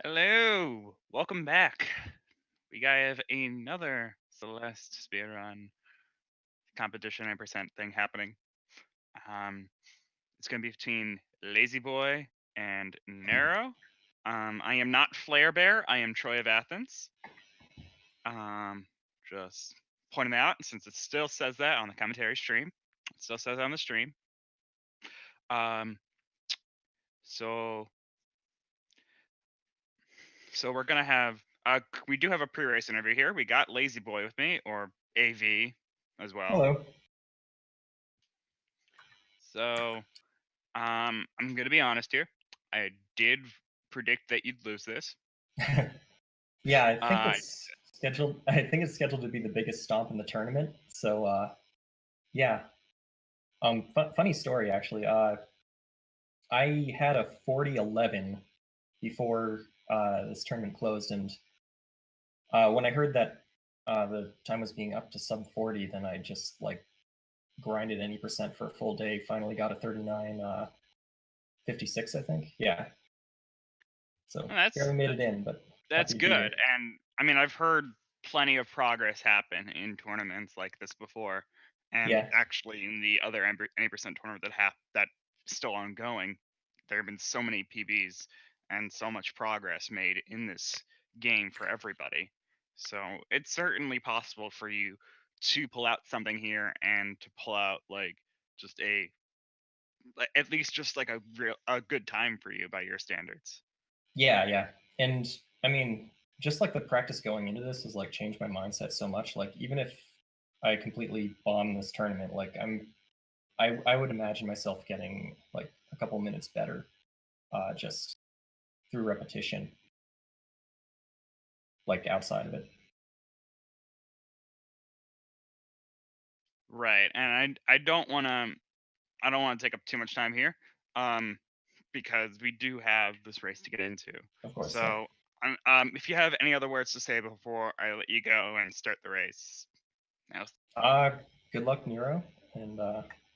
Hello, welcome back. We have another Celeste Speedrun competition and percent thing happening. Um, it's gonna be between Lazy Boy and Nero. I am not Flare Bear. I am Troy of Athens. Um, just pointing out since it still says that on the commentary stream. It still says it on the stream. Um, so we're gonna have we do have a pre-race interview here. We got Lazy Boy with me, or AV as well. Hello. So I'm gonna be honest here. I did predict that you'd lose this. Yeah, I think Uh, it's scheduled. I think it's scheduled to be the biggest stomp in the tournament. So, yeah. Funny story actually. I had a 40-11 before this tournament closed, and when I heard that the time was being up to sub 40, then I just like grinded any percent for a full day. Finally got a 39, 56, I think. Yeah. So that's barely made it in, but that's happy to be good. here. And I mean, I've heard plenty of progress happen in tournaments like this before, and Yeah. actually in the other any percent tournament that's still ongoing, there have been so many PBs and so much progress made in this game for everybody. So it's certainly possible for you to pull out something here and to pull out like just at least just like a good time for you by your standards. Yeah, yeah. And I mean, just like the practice going into this has like changed my mindset so much. Like even if I completely bomb this tournament, like I would imagine myself getting like a couple minutes better just through repetition, like outside of it. Right. And I don't want to take up too much time here. Um because we do have this race to get into. Of course, yeah. So if you have any other words to say before I let you go and start the race. Now, Good luck, Nero, and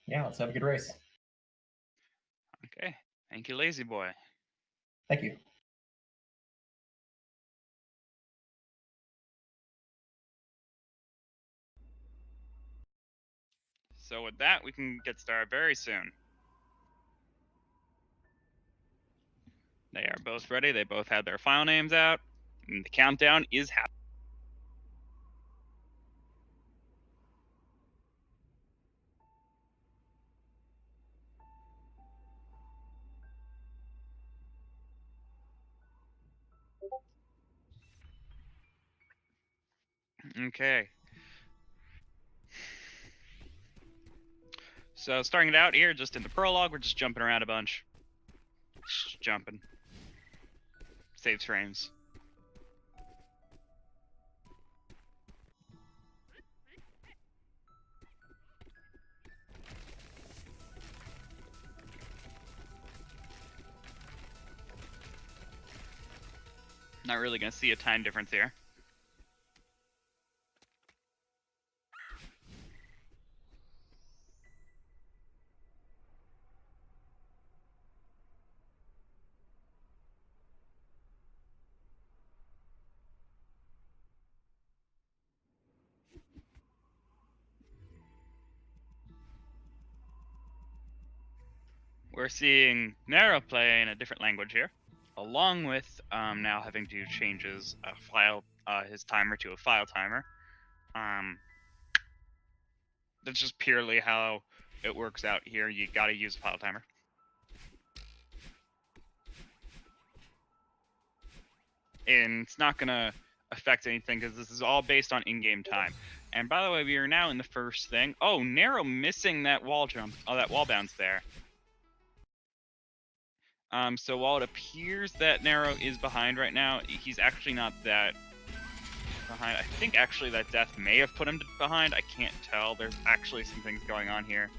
yeah, let's have a good race. okay. Thank you, Lazy Boy. Thank you. So with that, we can get started very soon. They are both ready. They both have their file names out. And the countdown is happening. Okay. So starting it out here, just in the prologue, we're just jumping around a bunch. Just jumping. Saves frames. Not really going to see a time difference here. We're seeing Nero play in a different language here, along with now having to change his his timer to a file timer. That's just purely how it works out here. You got to use a file timer. And it's not going to affect anything because this is all based on in-game time. And by the way, we are now in the first thing. Oh, Nero missing that wall jump. Oh, that wall bounce there. So while it appears that Nero is behind right now, he's actually not that behind. I think actually that death may have put him behind. I can't tell. There's actually some things going on here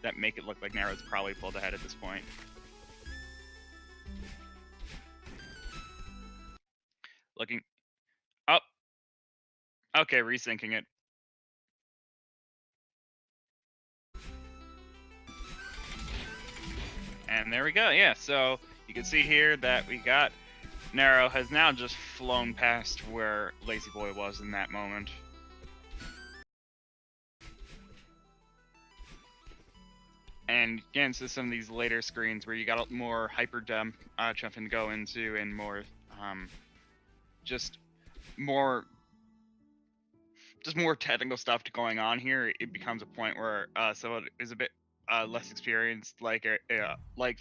that make it look like Nero's probably pulled ahead at this point. Looking up. Oh, okay, resyncing it. And there we go. Yeah, so you can see here that we got Narrow has now just flown past where Lazy Boy was in that moment. And again, so some of these later screens where you got more hyper jump jumping to go into, and more just more technical stuff going on here. It becomes a point where someone is a bit less experienced, like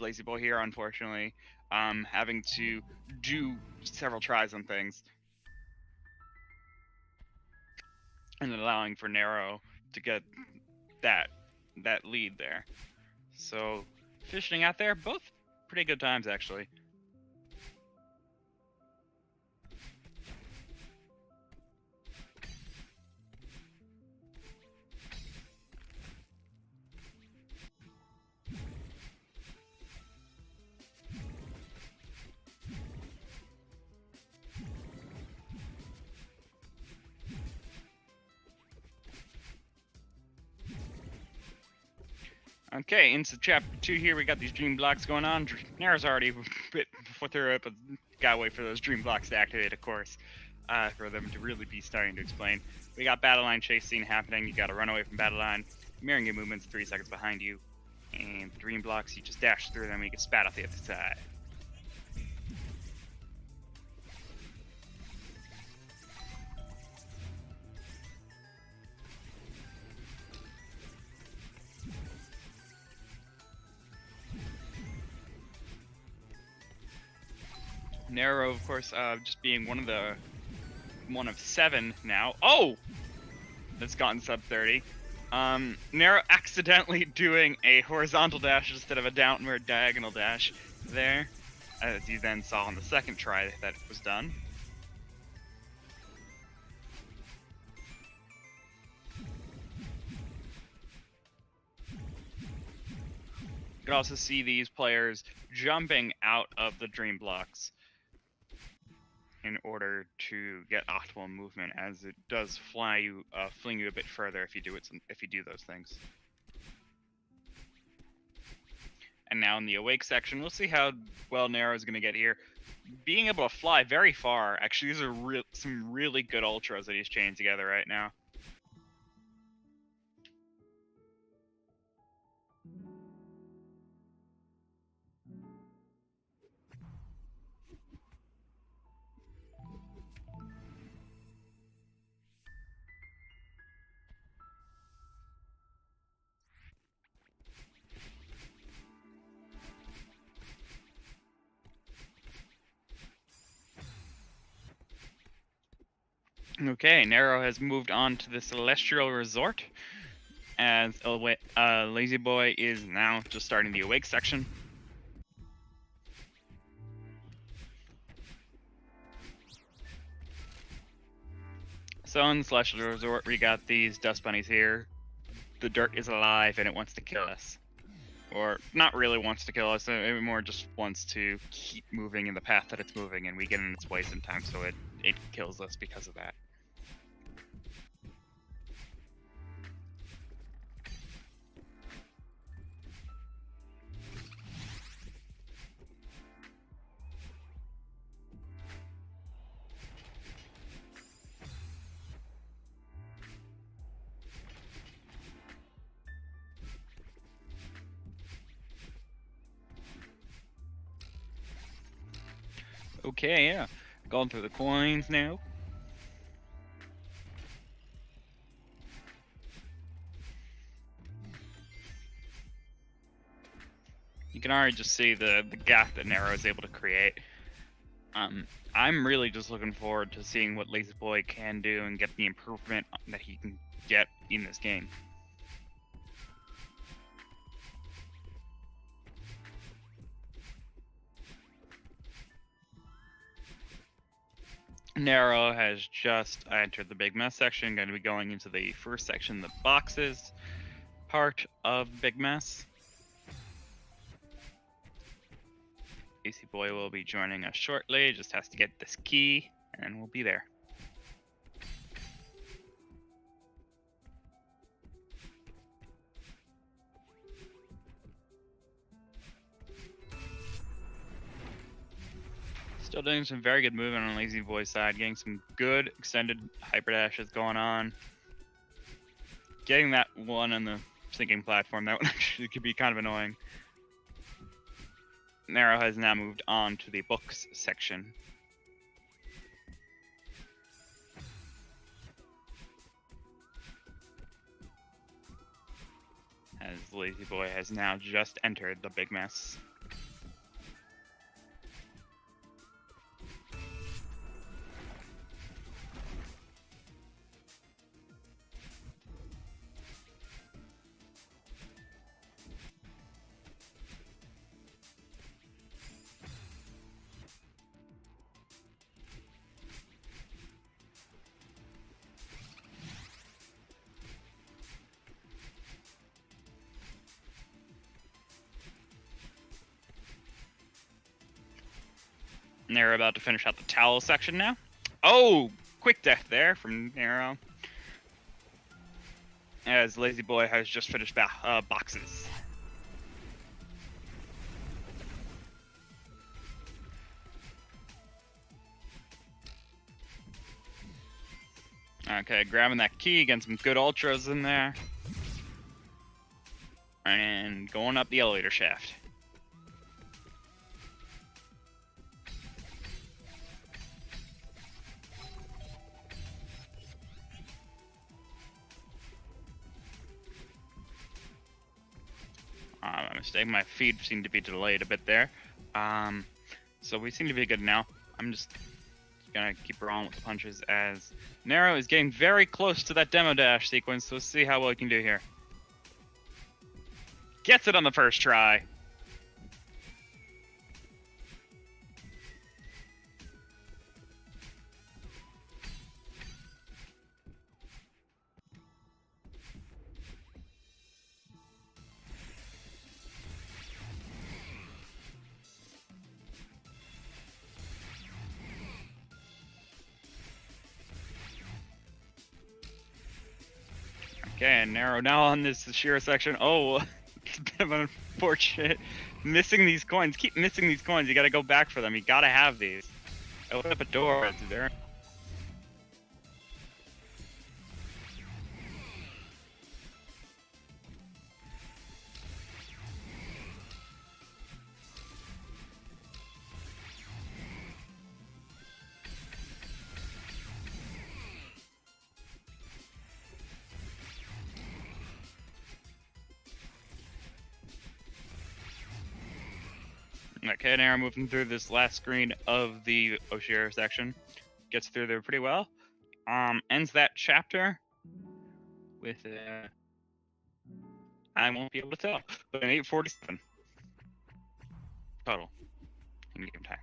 Lazy Boy here, unfortunately, having to do several tries on things, and allowing for Narrow to get that lead there. So finishing out there, both pretty good times actually. Okay, into chapter 2 here, we got these dream blocks going on. Narrow's already a bit through it, but gotta wait for those dream blocks to activate, of course, for them to really be starting to explain. We got battle line chase scene happening. You gotta run away from battle line. Mirroring your movements 3 seconds behind you. And the dream blocks, you just dash through them and you get spat off the other side. Narrow, of course, just being one of 7 now. Oh! That's gotten sub 30. Narrow accidentally doing a horizontal dash instead of a downward diagonal dash there, as you then saw on the second try that was done. You can also see these players jumping out of the dream blocks in order to get optimal movement, as it does fling you a bit further if you do those things. And now in the awake section, we'll see how well Narrow is going to get here. Being able to fly very far. Actually, these are some really good ultras that he's chained together right now. Okay, Narrow has moved on to the Celestial Resort, as Lazy Boy is now just starting the awake section. So in the Celestial Resort, we got these dust bunnies here. The dirt is alive and it wants to kill us. Or not really wants to kill us, it more just wants to keep moving in the path that it's moving, and we get in its way sometimes, so it kills us because of that. Okay, yeah. Going through the coins now. You can already just see the gap that Narrow is able to create. I'm really just looking forward to seeing what Lazy Boy can do and get the improvement that he can get in this game. Narrow has just entered the big mess section, going to be going into the first section, the boxes part of Big Mess. Lazy Boy will be joining us shortly, just has to get this key, and we'll be there. Still doing some very good movement on Lazy Boy's side, getting some good extended hyper dashes going on. Getting that one on the sinking platform, that one actually could be kind of annoying. Nero has now moved on to the books section. As Lazy Boy has now just entered the big mess. And they're about to finish out the towel section now. Oh, quick death there from Nero. As Lazy Boy has just finished boxes. Okay, grabbing that key, getting some good ultras in there. And going up the elevator shaft. My mistake, my feed seemed to be delayed a bit there. So we seem to be good now. I'm just gonna keep rolling with the punches as Nero is getting very close to that demo dash sequence. So let's see how well he can do here. Gets it on the first try. Okay, and Nero now on this Shira section. Oh, it's a bit of an unfortunate. Missing these coins. Keep missing these coins. You gotta go back for them. You gotta have these. Open up a door. It's there. Okay, Nero moving through this last screen of the Oshira section. Gets through there pretty well. Ends that chapter with I won't be able to tell, but an 847 total in game time.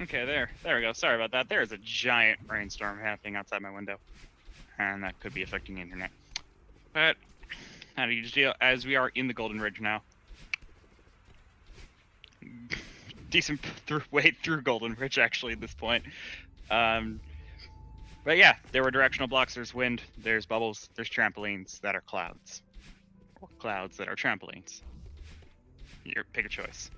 Okay, there we go. Sorry about that. There is a giant rainstorm happening outside my window, and that could be affecting the internet. But how do you deal? As we are in the Golden Ridge now, decent way through Golden Ridge actually at this point. But But yeah, there were directional blocks, there's wind, there's bubbles, there's trampolines that are clouds. Or clouds that are trampolines. Pick a choice.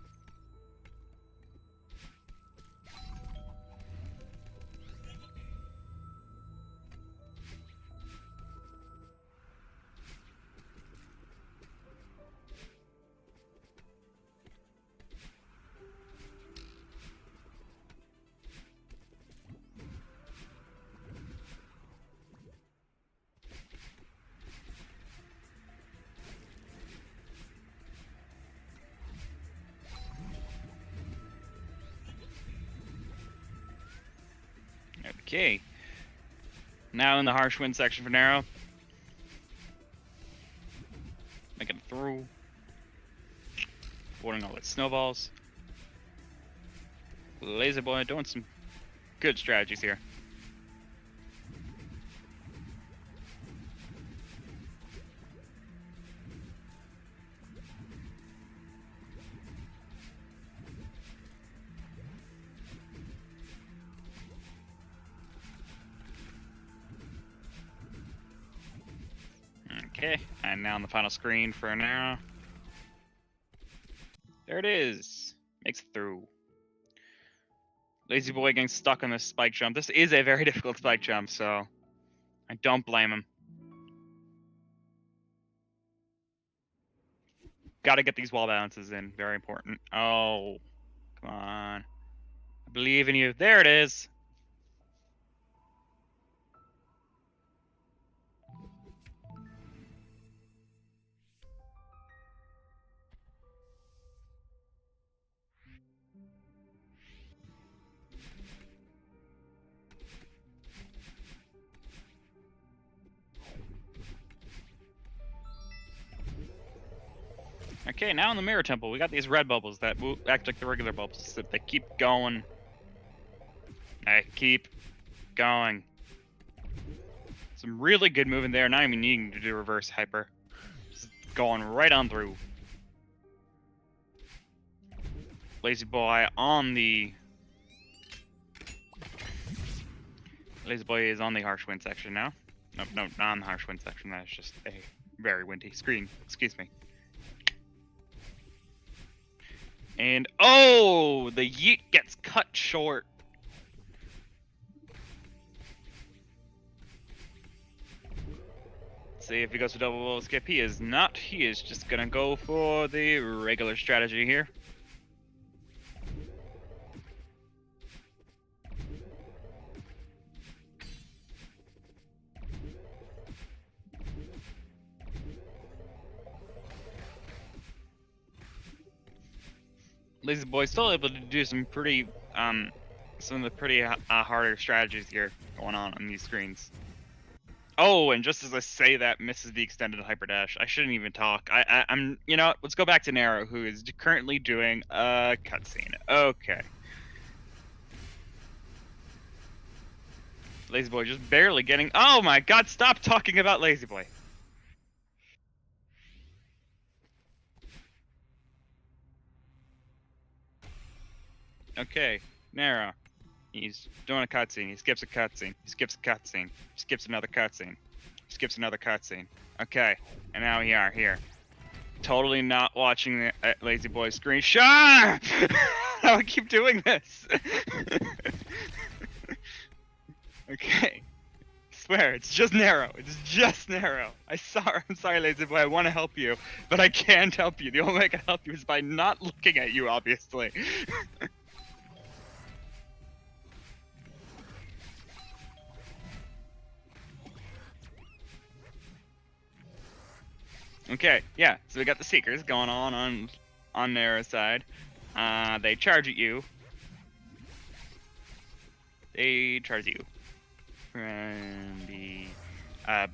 Okay. Now in the harsh wind section for Narrow. Making it through. Avoiding all its snowballs. Lazyboy doing some good strategies here. Okay, and now on the final screen for an arrow. There it is. Makes it through. Lazyboy getting stuck on this spike jump. This is a very difficult spike jump, so I don't blame him. Gotta get these wall balances in. Very important. Oh, come on. I believe in you. There it is. Okay, now in the Mirror Temple, we got these red bubbles that act like the regular bubbles. They keep going. They keep going. Some really good movement there, not even needing to do reverse hyper. Just going right on through. Lazyboy on the... Lazyboy is on the harsh wind section now. Nope, no, not on the harsh wind section. That's just a very windy screen. Excuse me. And, oh! The yeet gets cut short. Let's see if he goes for double wall skip. He is not. He is just gonna go for the regular strategy here. Lazyboy still able to do some pretty, some of the pretty harder strategies here going on these screens. Oh, and just as I say that, misses the extended hyper dash. I shouldn't even talk. I'm, you know, let's go back to Nero, who is currently doing a cutscene. Okay. Lazyboy just barely getting. Oh my God! Stop talking about Lazyboy. Okay, Nero. He's doing a cutscene. He skips a cutscene. He skips a cutscene. He skips another cutscene. He skips another cutscene. Okay, and now we are here. Totally not watching the Lazyboy screen. Shut up! How I keep doing this? Okay. I swear, it's just Nero. It's just Nero. I'm sorry, Lazyboy. I want to help you, but I can't help you. The only way I can help you is by not looking at you, obviously. Okay, yeah, so we got the Seekers going on their side. They charge at you. They charge you. And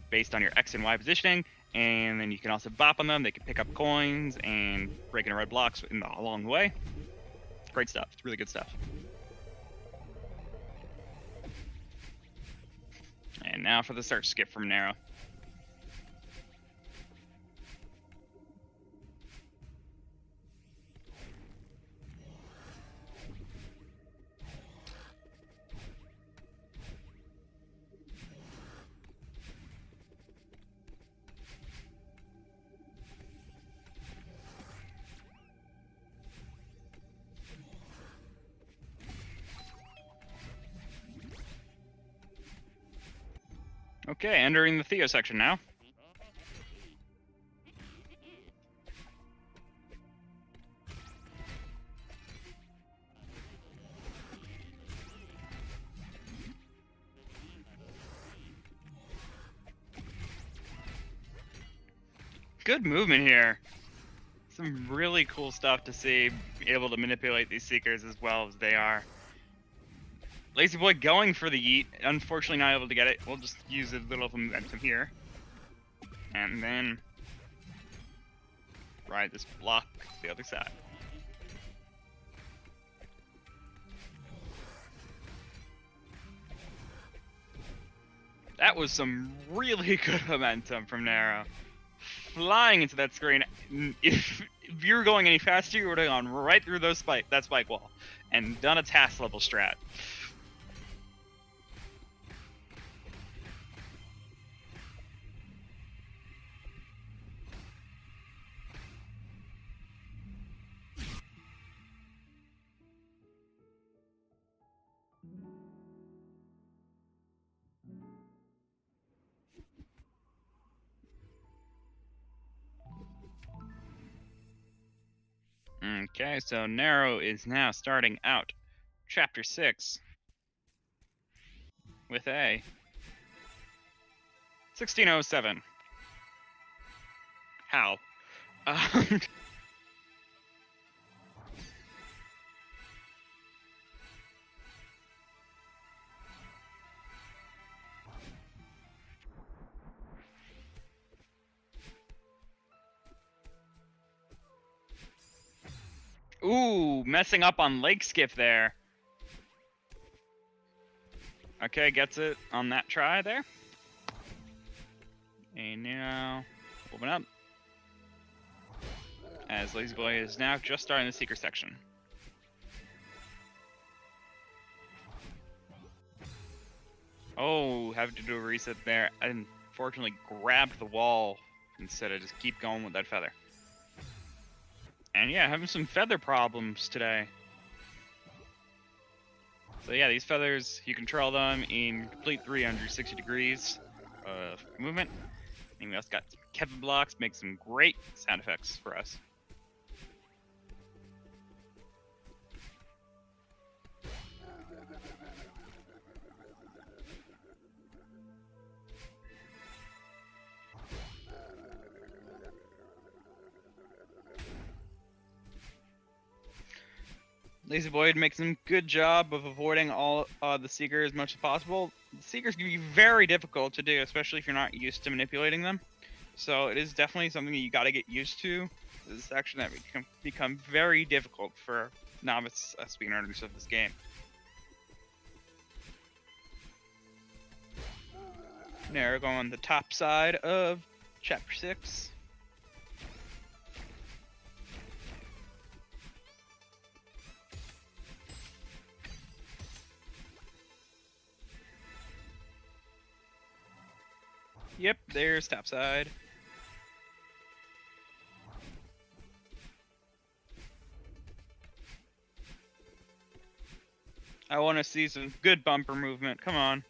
based on your X and Y positioning, and then you can also bop on them. They can pick up coins and break into red blocks along the way. Great stuff. It's really good stuff. And now for the search skip from Nero. Okay, entering the Theo section now. Good movement here. Some really cool stuff to see, able to manipulate these Seekers as well as they are. Lazy Boy going for the yeet, unfortunately not able to get it. We'll just use a little momentum here. And then ride this block to the other side. That was some really good momentum from Nero. Flying into that screen. If you were going any faster, you would have gone right through that spike wall and done a task level strat. Okay, so Nero is now starting out Chapter 6 with a 1607. How? Ooh, messing up on leg skip there. Okay, gets it on that try there. And now, moving up. As Lazy Boy is now just starting the Seeker section. Oh, having to do a reset there. I unfortunately grabbed the wall instead of just keep going with that feather. And yeah, having some feather problems today. So yeah, these feathers, you control them in complete 360 degrees of movement. And we also got some Kevin blocks, make some great sound effects for us. Lazy Boy makes some good job of avoiding all the Seekers as much as possible. The Seekers can be very difficult to do, especially if you're not used to manipulating them. So it is definitely something that you got to get used to. This is actually that can become very difficult for novice speedrunners of this game. Now going on the top side of Chapter 6. Yep, there's top side. I want to see some good bumper movement. Come on.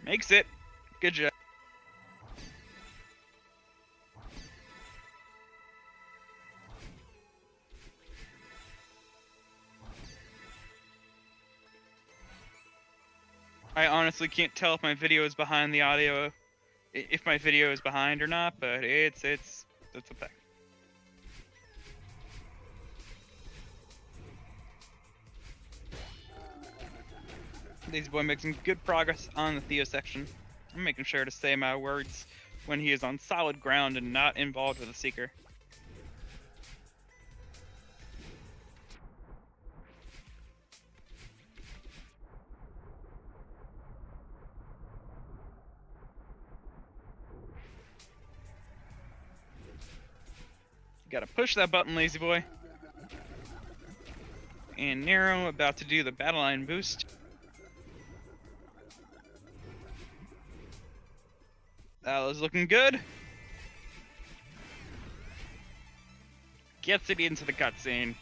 Makes it. Good job. I honestly can't tell if my video is behind the audio, if my video is behind or not, but it's a fact. Lazy Boy making good progress on the Theo section. I'm making sure to say my words when he is on solid ground and not involved with a Seeker. Gotta push that button, Lazy Boy. And Nero about to do the battle line boost. That was looking good. Gets it into the cutscene.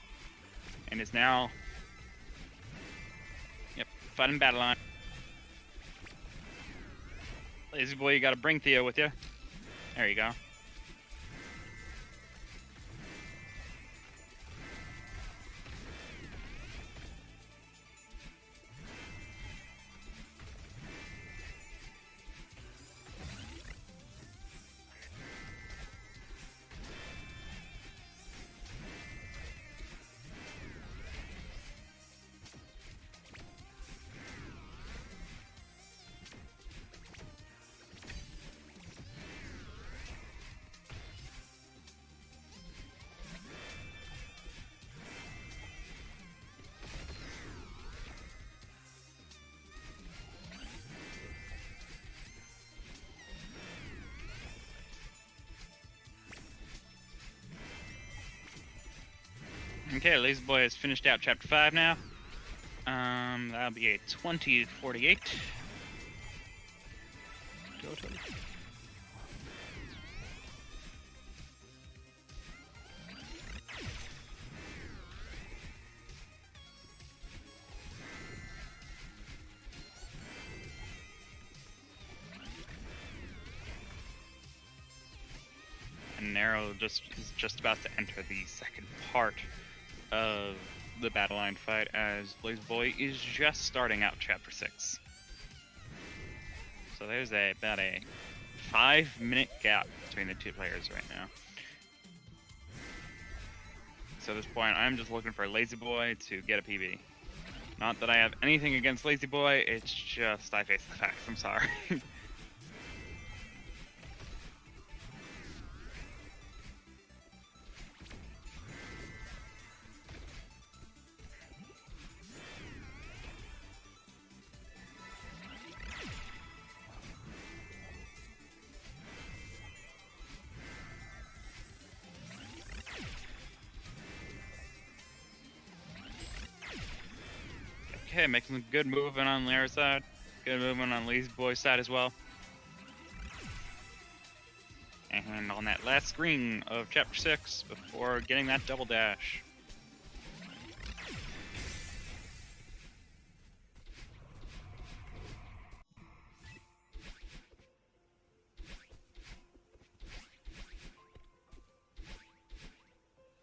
And is now, fighting battle line. Lazy boy, you gotta bring Theo with you. There you go. Okay, Lazy Boy has finished out Chapter 5 now. That'll be a 20-48. Total. And Nero is just about to enter the second part of the battle line fight, as Lazy Boy is just starting out Chapter 6. So there's about a 5-minute gap between the two players right now. So at this point, I'm just looking for Lazy Boy to get a PB. Not that I have anything against Lazy Boy, it's just I face the facts, I'm sorry. Okay, making some good movement on Lara's side. Good movement on Lazy Boy's side as well. And on that last screen of Chapter 6 before getting that double dash.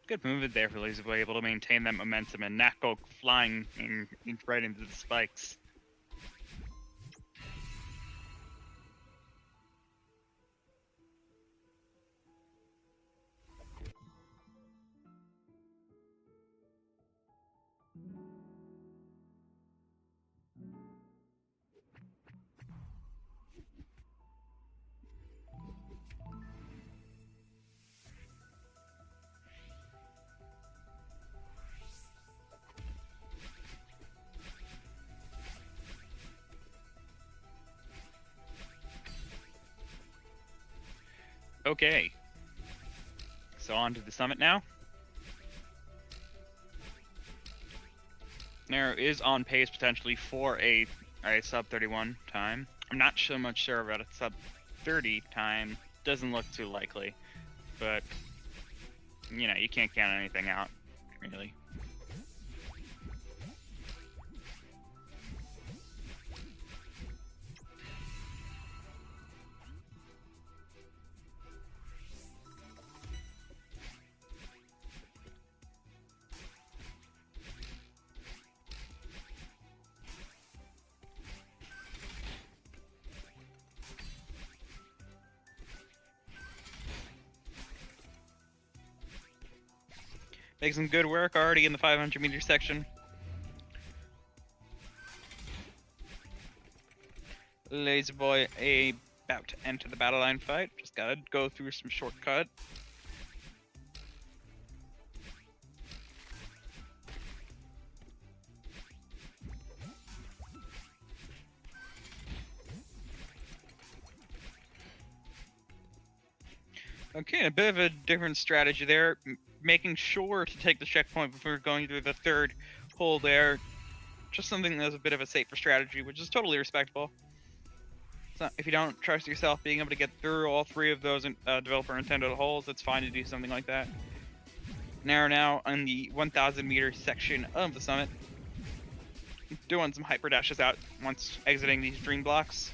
Good movement there for Lazy Boy, able to maintain that momentum and not go flying right into the spikes. Okay, so on to the summit now. Nero is on pace potentially for a sub 31 time. I'm not so much sure about a sub 30 time. Doesn't look too likely, but you know, you can't count anything out, really. Making some good work already in the 500-meter section. Lazy Boy about to enter the battle line fight. Just gotta go through some shortcut. Okay, a bit of a different strategy there. Making sure to take the checkpoint before going through the third hole there. Just something that's a bit of a safer strategy, which is totally respectable. So if you don't trust yourself being able to get through all three of those developer intended holes, it's fine to do something like that. Now on the 1,000 meter section of the summit. doing some hyper dashes out once exiting these dream blocks.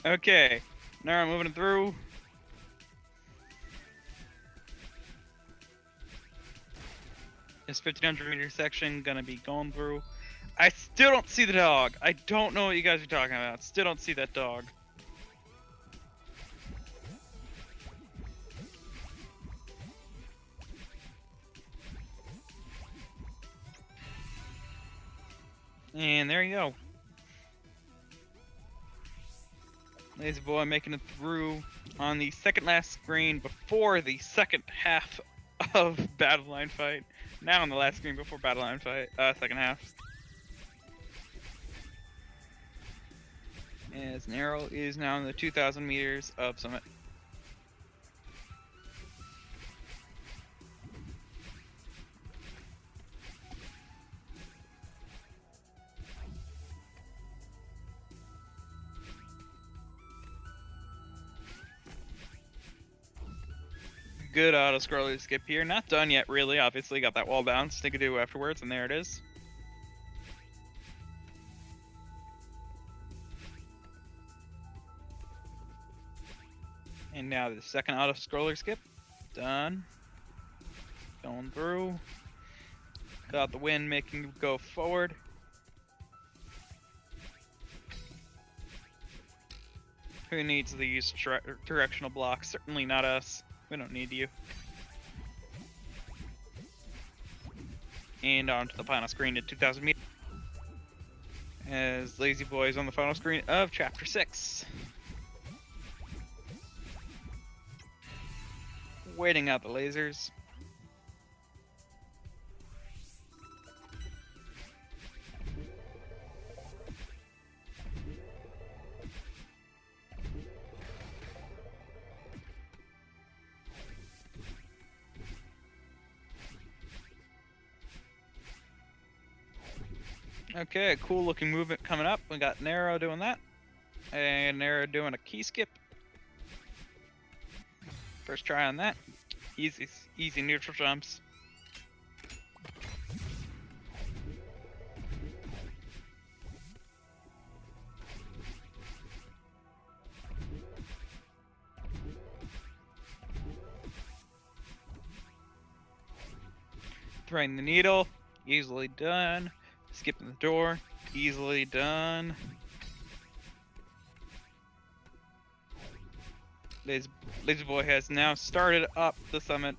Okay, now I'm moving through. This 1500-meter section gonna be going through. I still don't see the dog. I don't know what you guys are talking about. Still don't see that dog. And there you go. Lazy Boy making it through on the second last screen before the second half of Battle Line Fight. Now on the last screen before Battle Line Fight, second half. As Nero is now in the 2,000 meters of summit. Good auto scroller skip here. Not done yet, really. Obviously, got that wall bounce to do afterwards, and there it is. And now the second auto scroller skip. Done. Going through. Got the wind making it go forward. Who needs these directional blocks? Certainly not us. We don't need you. And on to the final screen at 2,000 meters. As Lazy Boy is on the final screen of Chapter 6. Waiting out the lasers. Okay, cool looking movement coming up. We got Nero doing that. And Nero doing a key skip. First try on that. Easy neutral jumps. Threading the needle, easily done. Skipping the door, easily done. Lazy Boy has now started up the summit.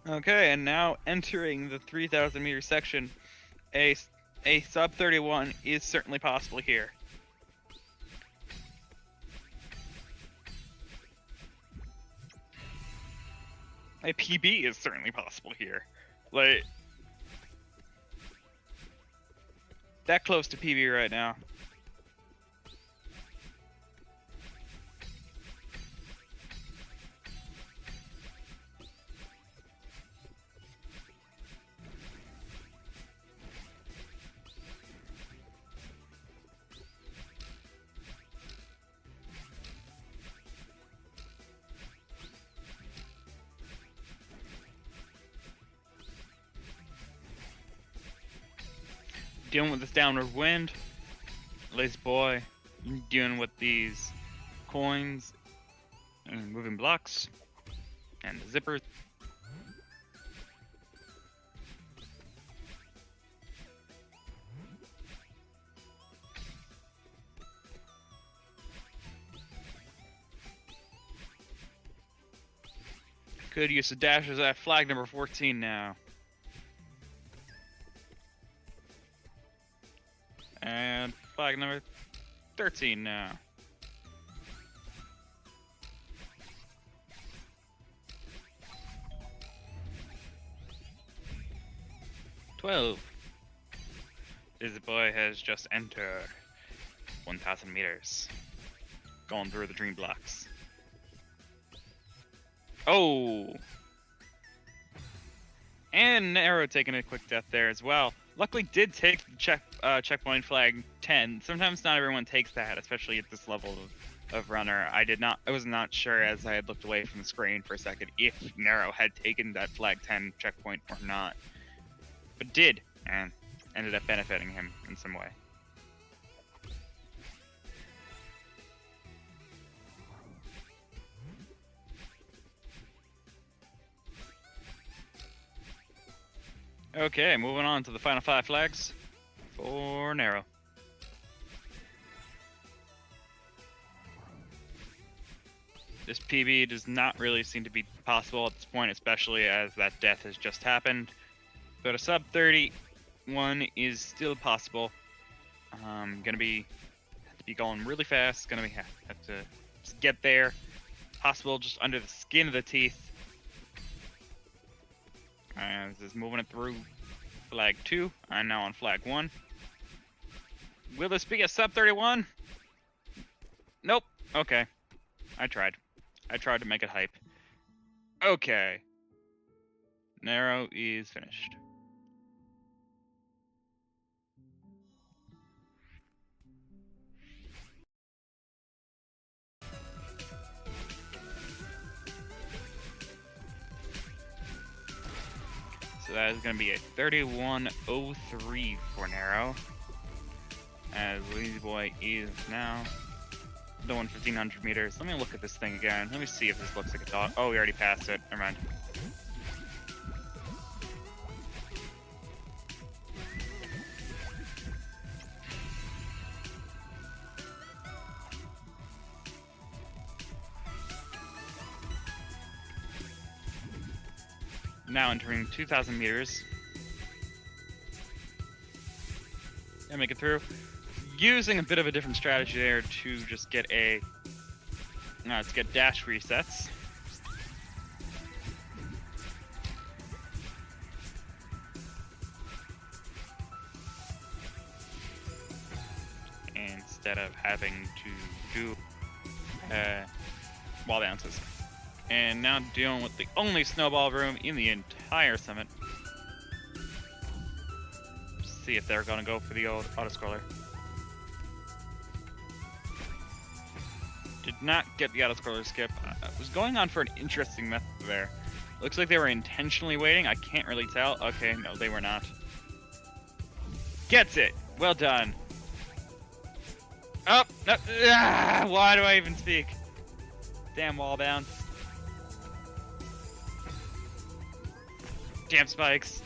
Okay, and now entering the 3,000 meter section, a sub 31 is certainly possible here. A PB is certainly possible here. Like, that close to PB right now. dealing with this downward wind. Lazy boy dealing with these coins and moving blocks and the zippers. Good use of dashes at flag number 14 now. And flag number 13 now. Lazy boy has just entered 1,000 meters. Going through the dream blocks. Oh! And Arrow taking a quick death there as well. Luckily did take the checkpoint flag 10. Sometimes not everyone takes that, especially at this level of runner. I was not sure as I had looked away from the screen for a second if Nero had taken that flag 10 checkpoint or not. But did, and ended up benefiting him in some way. Okay, moving on to the final 5 flags for Nero. This PB does not really seem to be possible at this point, especially as that death has just happened. But a sub 31 is still possible. Gonna have to be going really fast. Gonna have to just get there. Possible just under the skin of the teeth. This is moving it through flag 2. I'm now on flag 1. Will this be a sub 31? Nope. Okay. I tried to make it hype. Okay. Nero is finished. So that is going to be a 31:03 for Nero. As Lazy Boy is now doing 1,500 meters. Let me look at this thing again. Let me see if this looks like a dot. Oh, we already passed it. Never mind. Now entering 2,000 meters. And make it through. Using a bit of a different strategy there to just get let's get dash resets. Instead of having to do wall bounces. And now dealing with the only snowball room in the entire summit. See if they're gonna go for the old auto-scroller. Did not get the auto-scroller skip. Was going on for an interesting method there. Looks like they were intentionally waiting. I can't really tell. Okay, no, they were not. Gets it. Well done. Oh, no. Why do I even speak? Damn wall bounce. Damn spikes.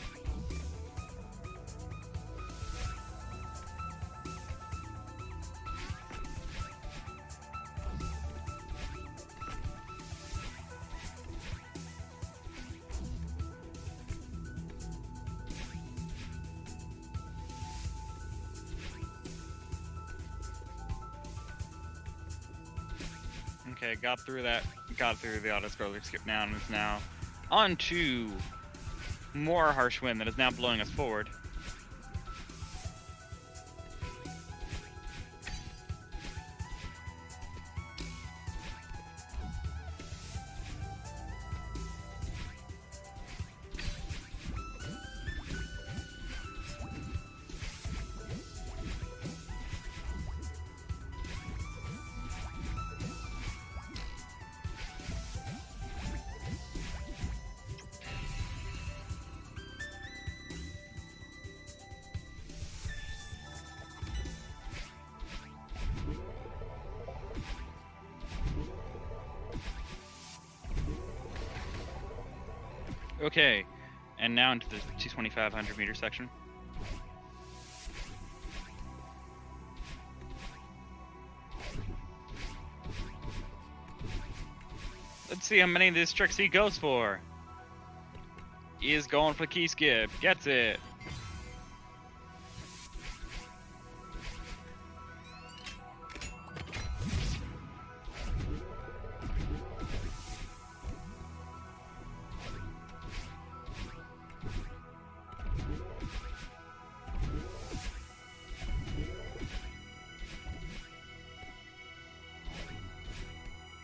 Okay, got through that. Got through the auto-scroller skip now, and is now on to more harsh wind that is now blowing us forward. Okay, and now into the 2,500 meter section. Let's see how many of these tricks he goes for. He is going for key skip. Gets it.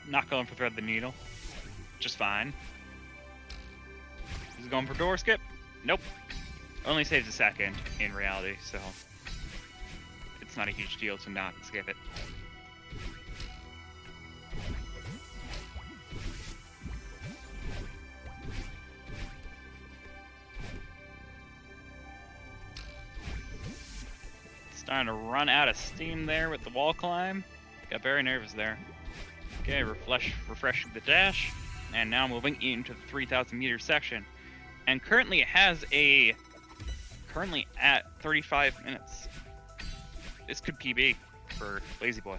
Not going for thread the needle. Just fine. He's going for door skip. Nope. Only saves a second in reality, so it's not a huge deal to not skip it. Starting to run out of steam there with the wall climb. Got very nervous there. Okay, refreshing the dash, and now moving into the 3,000 meter section. And currently it has currently at 35 minutes. This could PB for Lazyboy.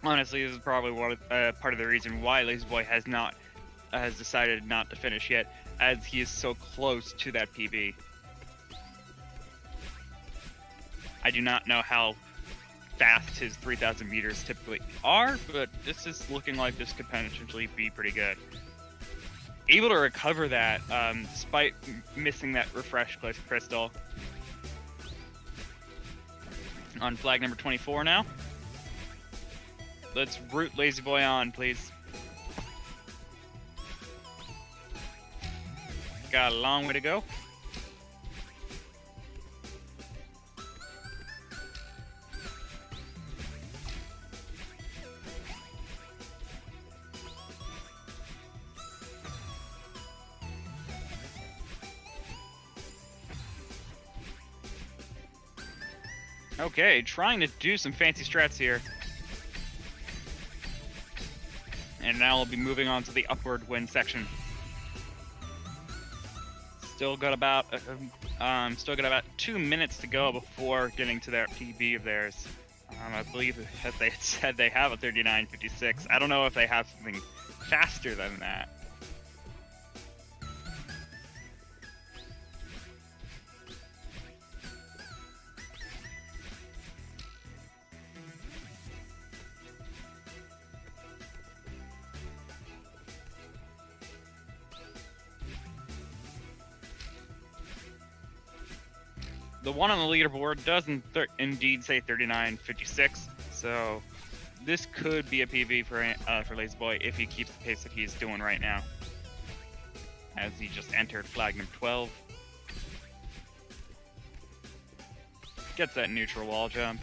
Honestly, this is probably part of the reason why Lazyboy has decided not to finish yet, as he is so close to that PB. I do not know how fast his 3,000 meters typically are, but this is looking like this could potentially be pretty good. Able to recover that despite missing that refresh crystal. On flag number 24 now. Let's root Lazyboy on, please. Got a long way to go. Okay, trying to do some fancy strats here. And now we'll be moving on to the upward wind section. Still got about 2 minutes to go before getting to that PB of theirs. I believe that they said they have a 39.56. I don't know if they have something faster than that. The one on the leaderboard does indeed say 39.56, so this could be a PB for Lazyboy if he keeps the pace that he's doing right now. As he just entered flag number 12. Gets that neutral wall jump.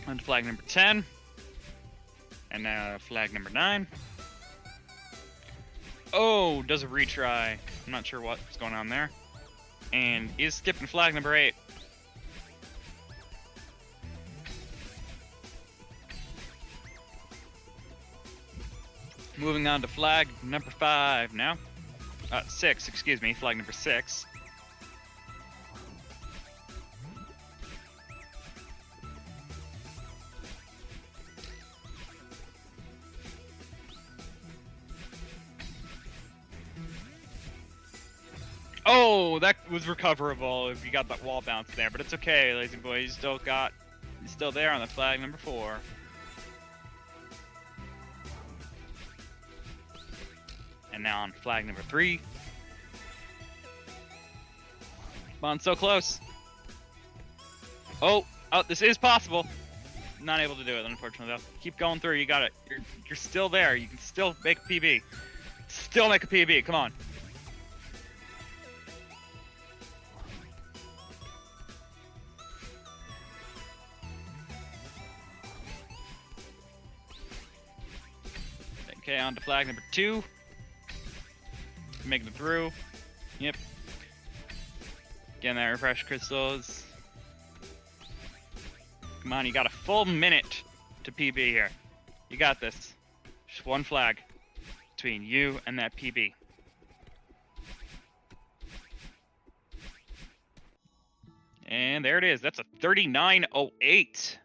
On to flag number 10. And now flag number 9. Oh, does a retry. I'm not sure what's going on there. And is skipping flag number 8. Moving on to flag number 5 now. 6, excuse me, flag number 6. Oh, that was recoverable if you got that wall bounce there, but it's okay, Lazyboy. He's still there on the flag number 4. And now on flag number 3. Come on, so close. Oh, this is possible. Not able to do it, unfortunately, though. Keep going through. You got it. You're still there. You can still make a PB. Still make a PB. Come on. Okay, on to flag number 2. Making it through. Yep. Getting that refresh crystals. Come on, you got a full minute to PB here. You got this. Just one flag between you and that PB. And there it is. That's a 39.08.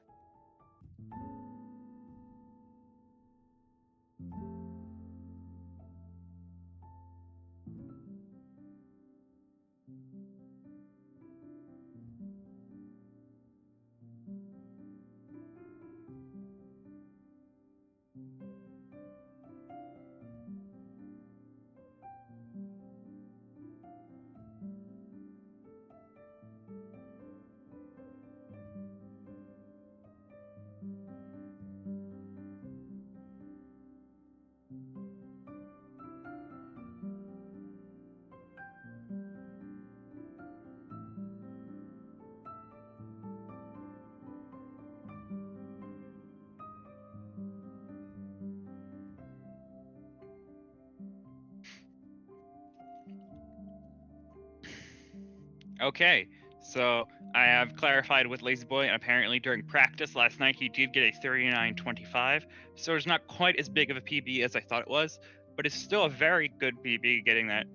Okay, so I have clarified with Lazyboy, and apparently during practice last night he did get a 39.25, so it's not quite as big of a PB as I thought it was, but it's still a very good PB, getting that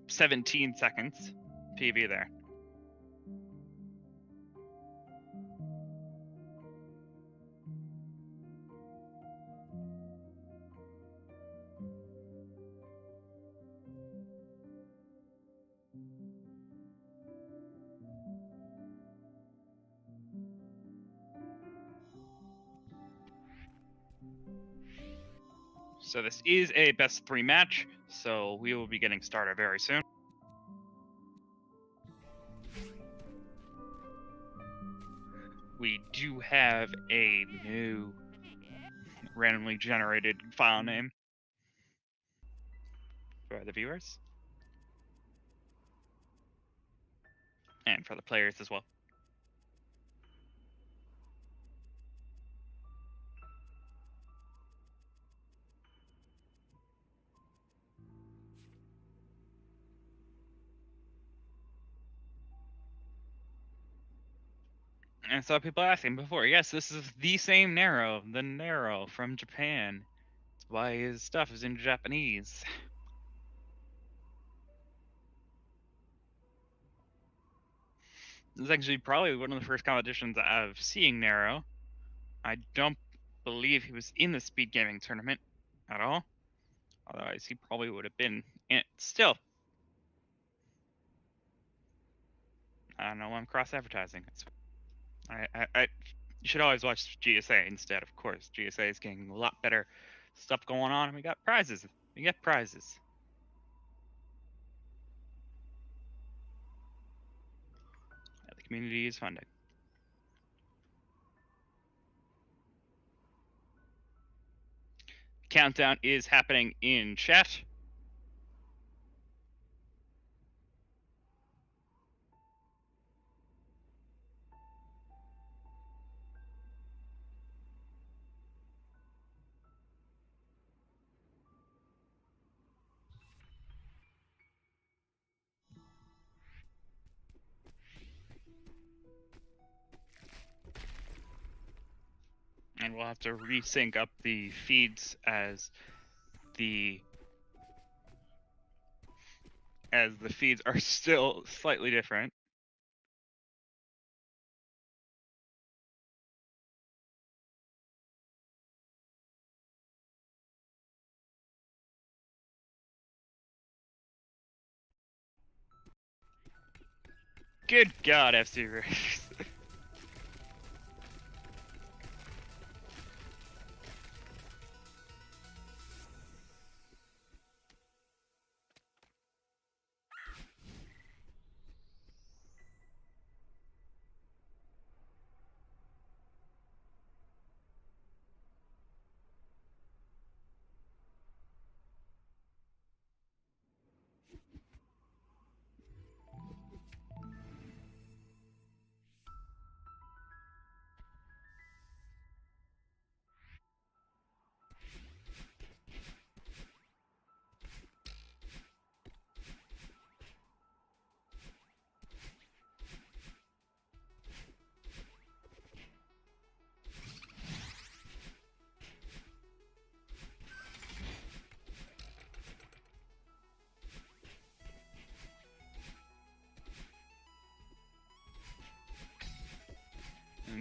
17 seconds PB there. So this is a best 3 match, so we will be getting started very soon. We do have a new randomly generated file name for the viewers and for the players as well. And so people asking before, yes, this is the same Nero, the Nero from Japan. That's why his stuff is in Japanese. This is actually probably one of the first competitions of seeing Nero. I don't believe he was in the speed gaming tournament at all. Otherwise, he probably would have been in it. Still, I don't know why I'm cross-advertising. You should always watch GSA instead, of course. GSA is getting a lot better stuff going on, and we got prizes. We get prizes. That the community is funding. Countdown is happening in chat. And we'll have to resync up the feeds as the feeds are still slightly different. Good God, FC Race.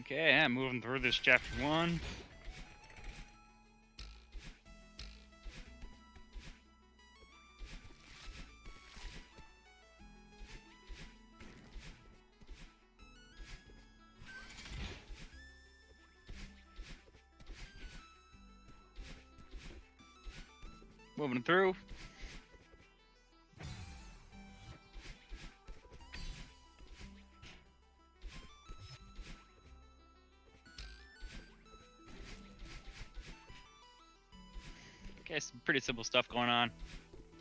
Okay, I'm moving through this chapter 1. Moving through. Okay, some pretty simple stuff going on.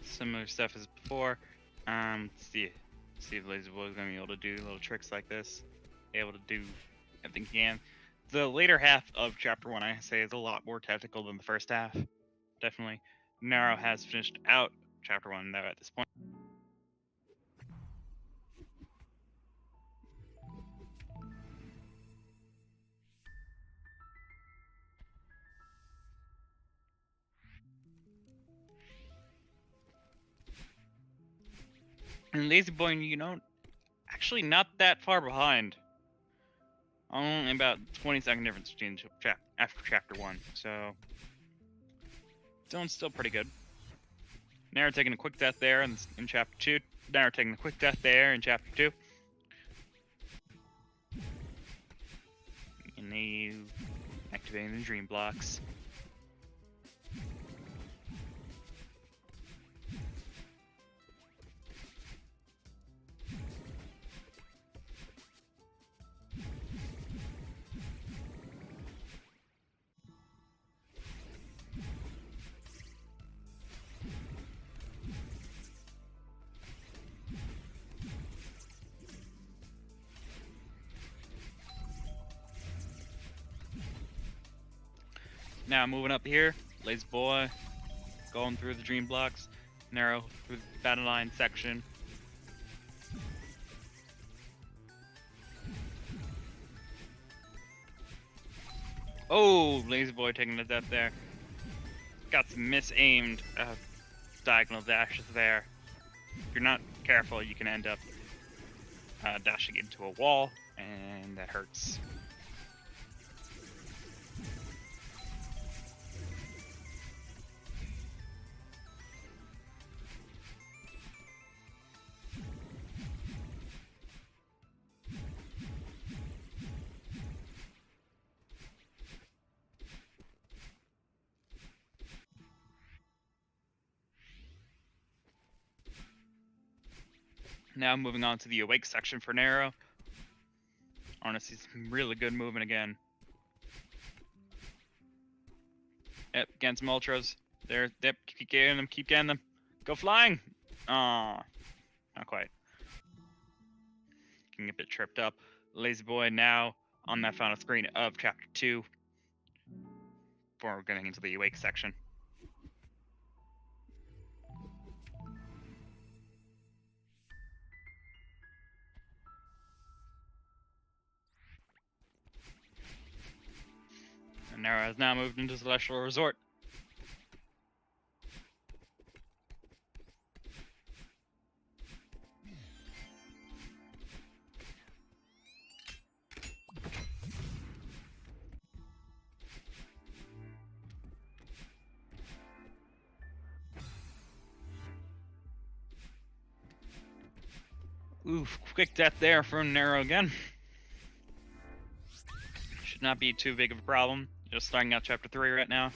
Similar stuff as before. Let's see if Lazyboy is gonna be able to do little tricks like this. Be able to do everything he can. The later half of chapter 1, I say, is a lot more tactical than the first half. Definitely. Naro has finished out chapter 1 though at this point. And Lazyboy, you know, actually not that far behind. Only about 20-second difference between after chapter 1, so doing still pretty good. Naro taking a quick death there in chapter 2. Naro taking the quick death there in chapter 2. And they activating the dream blocks. Now moving up here, Lazyboy going through the dream blocks, Naro through the battle line section. Oh, Lazyboy taking the death there. Got some misaimed diagonal dashes there. If you're not careful, you can end up dashing into a wall, and that hurts. Now moving on to the awake section for Naro. Honestly, some really good movement again. Yep, getting some ultras. There, yep, keep getting them. Go flying! Aw, not quite. Getting a bit tripped up. Lazyboy now on that final screen of chapter 2 before getting into the awake section. And Naro has now moved into Celestial Resort. Oof, quick death there from Naro again. Should not be too big of a problem. Just starting out chapter 3 right now.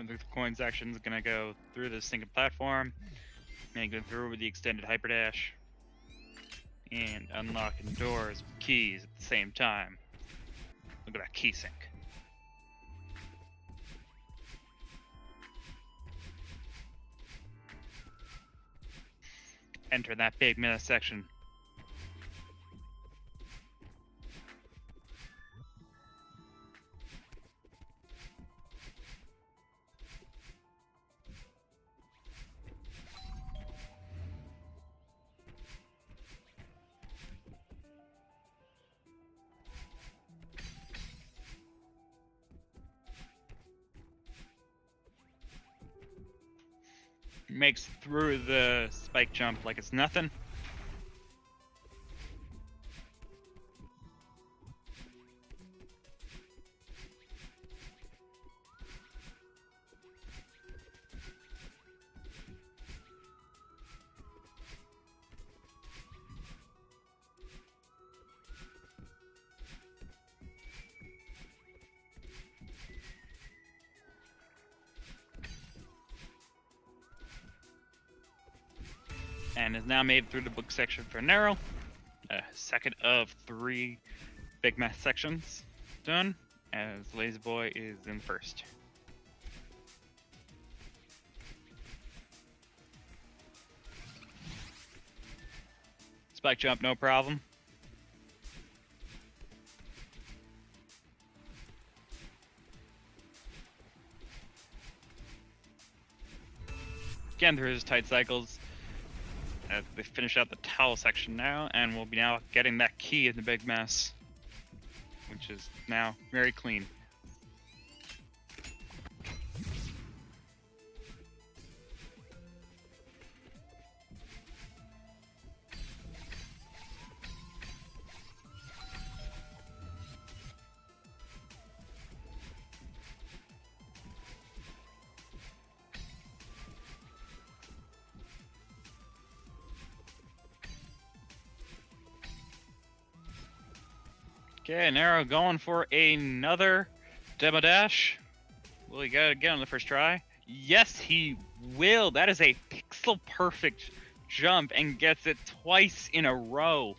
The coin section is gonna go through the single platform, and go through with the extended hyperdash, and unlocking doors with keys at the same time. Look at that key sync. enter that big miss section. Makes through the spike jump like it's nothing. And has now made it through the book section for Nero. Second of 3 big mess sections done, as Lazyboy is in first. Spike jump, no problem. Again through his tight cycles. They finish out the towel section now, and we'll be now getting that key in the big mess, which is now very clean. Okay, Nero going for another demo dash. Will he get it again on the first try? Yes, he will. That is a pixel perfect jump and gets it twice in a row.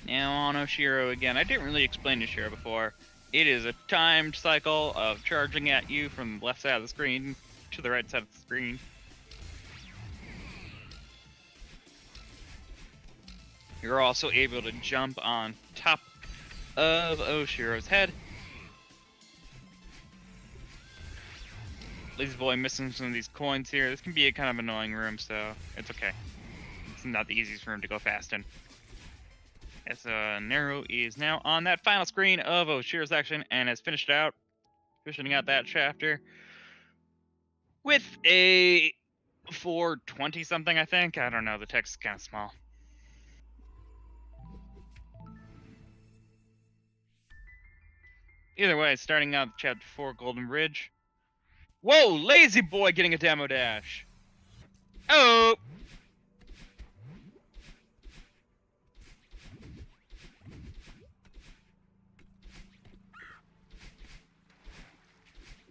Now on Oshiro again. I didn't really explain Oshiro before. It is a timed cycle of charging at you from the left side of the screen to the right side of the screen. You're also able to jump on top of Oshiro's head. Lazyboy missing some of these coins here. This can be a kind of annoying room, so it's okay. It's not the easiest room to go fast in. As Nero is now on that final screen of Oshiro's section and has finished out, finishing out that chapter with a 420 something, I think. I don't know, the text is kind of small. Either way, starting out chapter 4, Golden Ridge. Whoa, Lazyboy getting a demo dash. Oh!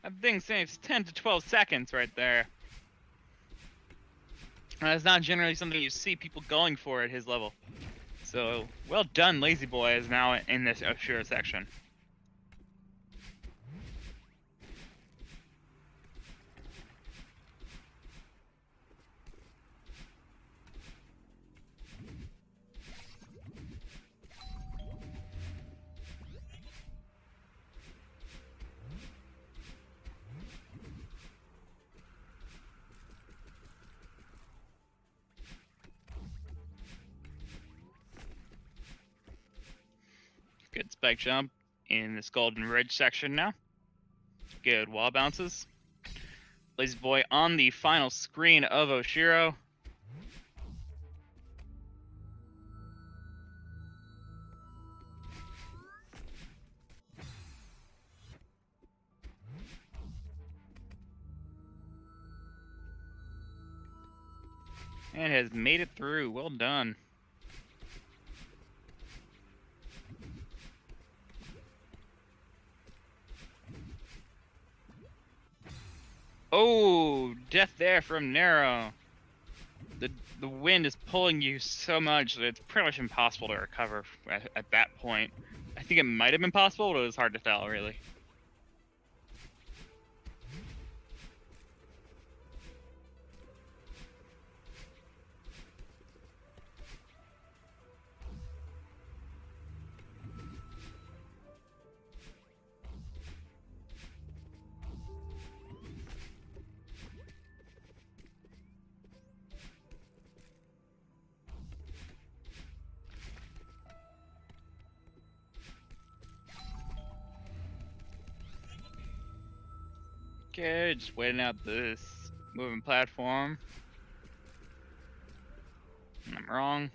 That thing saves 10 to 12 seconds right there. And that's not generally something you see people going for at his level. So, well done, Lazyboy is now in this Oshiro section. Good spike jump in this Golden Ridge section now. Good wall bounces. Lazyboy on the final screen of Oshiro. And has made it through. Well done. Oh, death there from Nero. The wind is pulling you so much that it's pretty much impossible to recover at that point. I think it might have been possible, but it was hard to tell, really. Okay, just waiting out this moving platform. I'm wrong.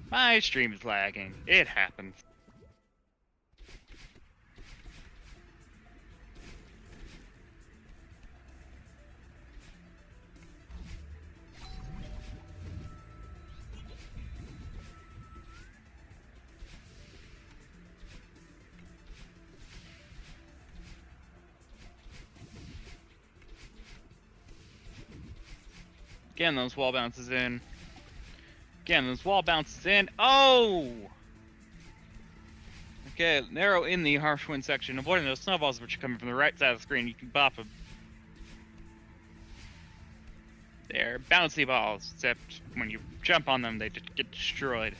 My stream is lagging. It happens. Again, those wall bounces in. Again, those wall bounces in. Oh! Okay, narrow in the harsh wind section, avoiding those snowballs which are coming from the right side of the screen. You can bop them. They're bouncy balls, except when you jump on them, they just get destroyed.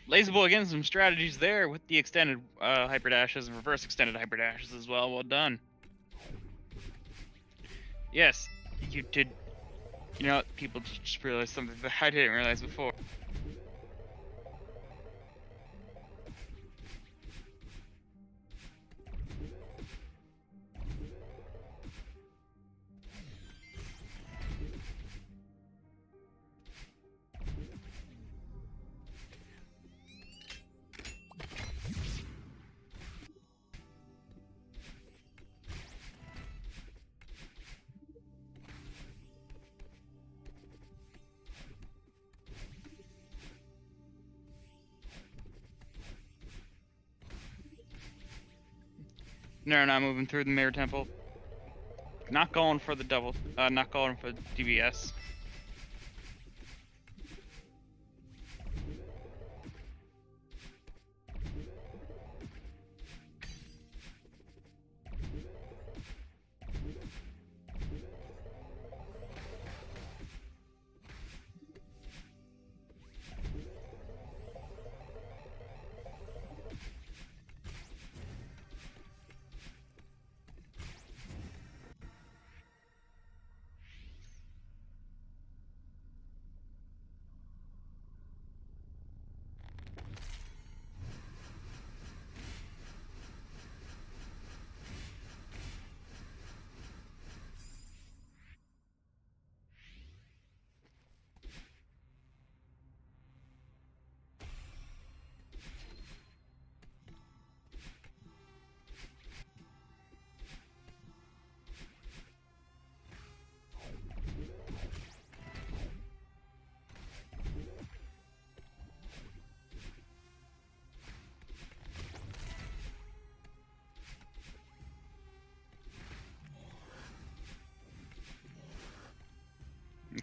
Lazyboy again, some strategies there with the extended hyper dashes and reverse extended hyper dashes as well. Well done. Yes, you did. You know, people just realized something that I didn't realize before. No, not moving through the mirror temple. Not going for the double. Not going for DBS.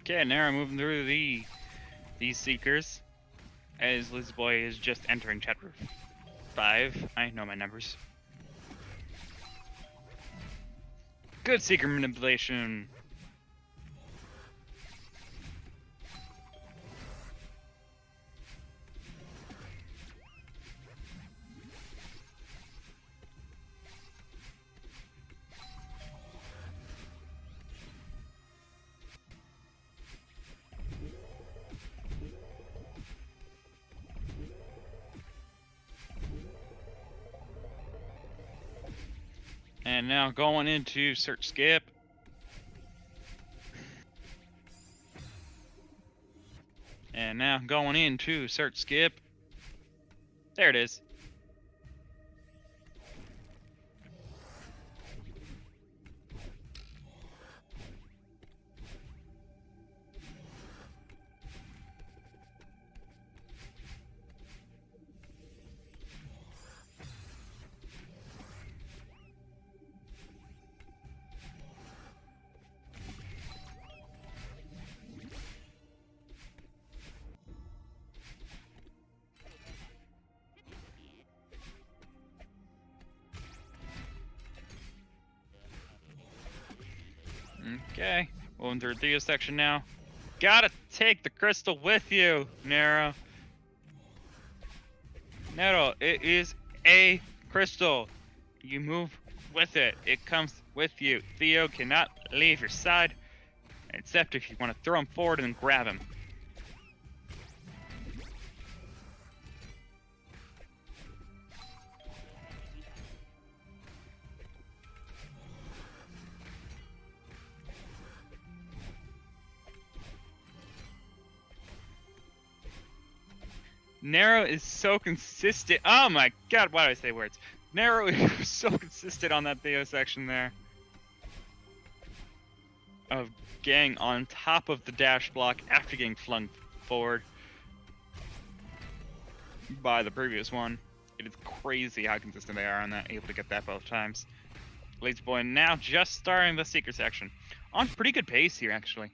Okay, now I'm moving through these seekers. As Lazyboy is just entering chapter 5. I know my numbers. Good seeker manipulation. And now going into search skip. And now going into search skip. There it is. Okay, going through Theo's section now. Gotta take the crystal with you, Nero. Nero, it is a crystal. You move with it. It comes with you. Theo cannot leave your side, except if you want to throw him forward and then grab him. Nero is so consistent. Oh my god, why do I say words? Nero is so consistent on that Theo section there. Of getting on top of the dash block after getting flung forward by the previous one. It is crazy how consistent they are on that, able to get that both times. Lazy Boy now just starting the Seeker section. On pretty good pace here, actually.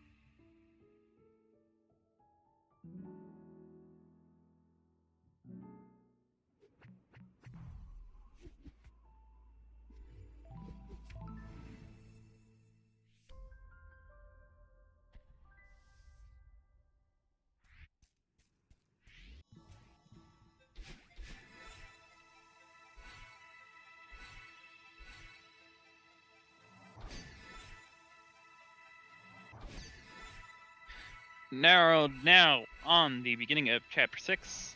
Narrowed now on the beginning of chapter 6.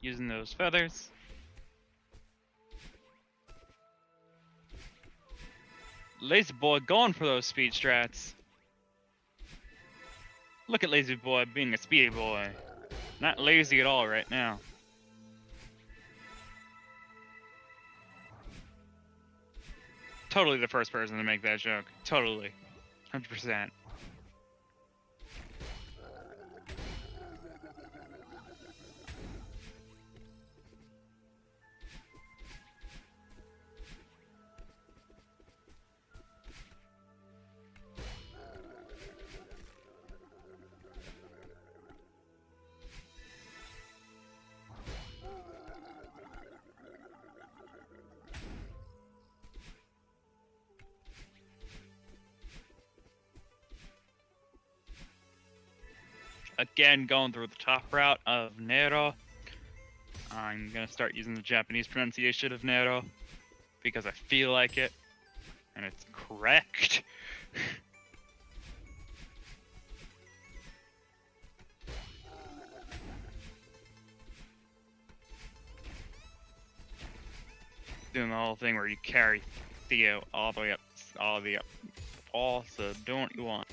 Using those feathers. Lazy Boy going for those speed strats. Look at Lazy Boy being a speedy boy. Not lazy at all right now. Totally the first person to make that joke. Totally. 100%. Again, going through the top route of Nero. I'm gonna start using the Japanese pronunciation of Nero because I feel like it, and it's correct. Doing the whole thing where you carry Theo all the way up, also don't you want.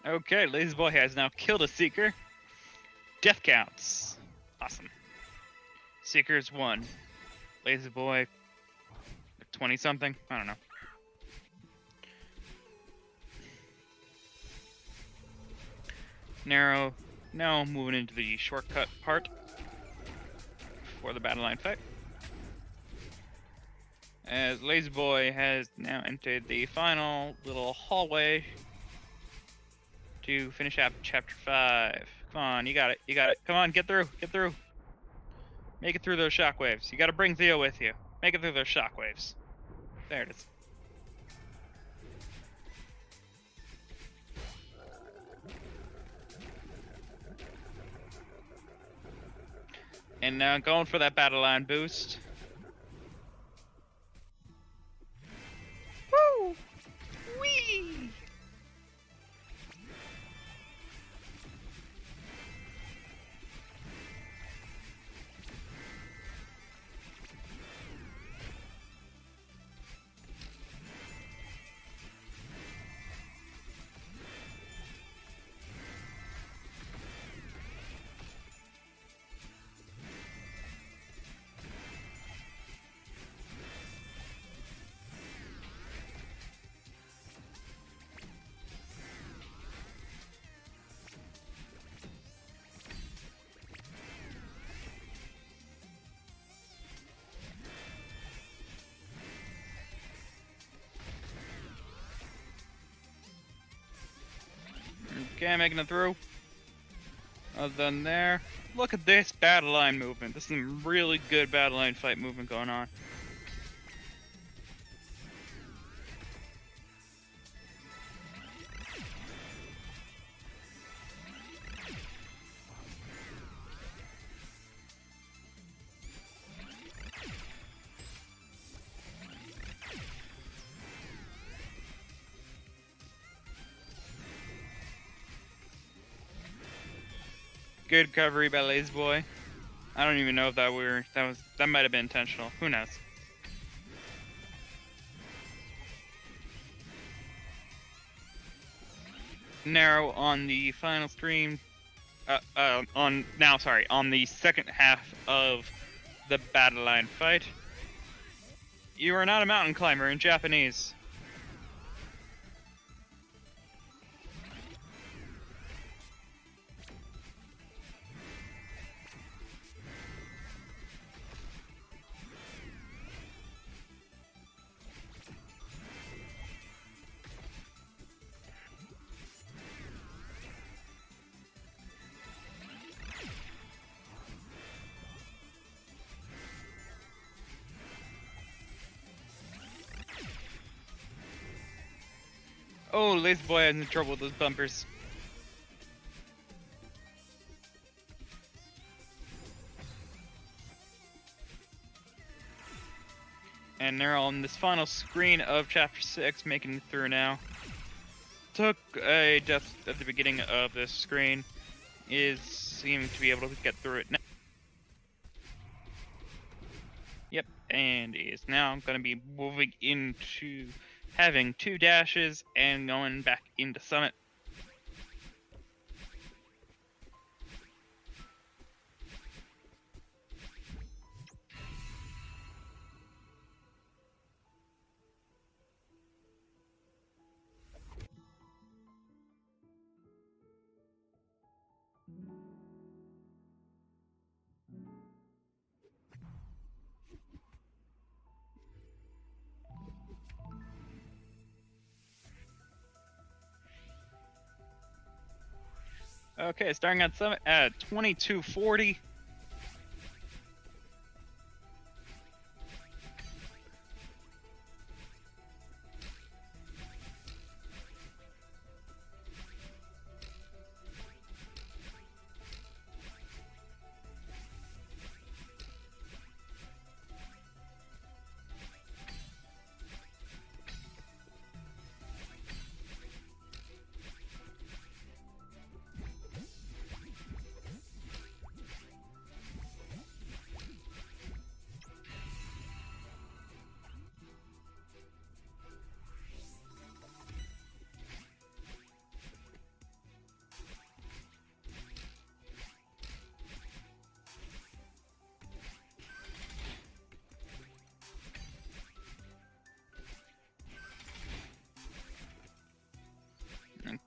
Okay, Lazy Boy has now killed a Seeker. Death counts. Awesome. Seeker's 1. Lazy Boy 20 something? I don't know. Narrow. Now moving into the shortcut part for the battle line fight. As Lazy Boy has now entered the final little hallway to finish up chapter 5. Come on, you got it. You got it. Come on, get through. Get through. Make it through those shockwaves. You gotta bring Theo with you. Make it through those shockwaves. There it is. And now going for that battle line boost. Woo! Whee! Okay, making it through. Other than there, look at this battle line movement. This is some really good battle line fight movement going on. Good recovery by avylazyboy. I don't even know if that might have been intentional. Who knows? Narrow on the final stream. On the second half of the battle line fight. You are not a mountain climber in Japanese. Oh, avylazyboy has in trouble with those bumpers. And they're on this final screen of Chapter 6, making it through now. Took a death at the beginning of this screen. Is seeming to be able to get through it now. Yep, and is now going to be moving into having 2 dashes and going back into Summit. Okay, starting at Summit at 2240.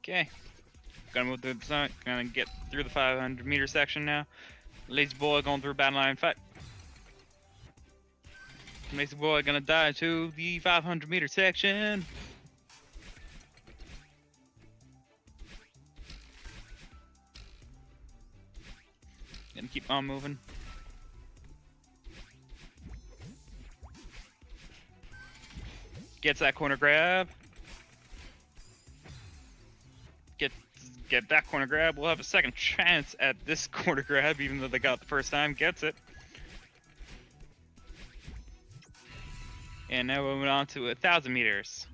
Okay, gonna move through the Summit, gonna get through the 500-meter section now. avylazyboy going through battle line fight. avylazyboy gonna die to the 500-meter section. Gonna keep on moving. Gets that corner grab. Get that corner grab. We'll have a second chance at this corner grab, even though they got it the first time. Gets it. And now we're moving on to 1,000 meters.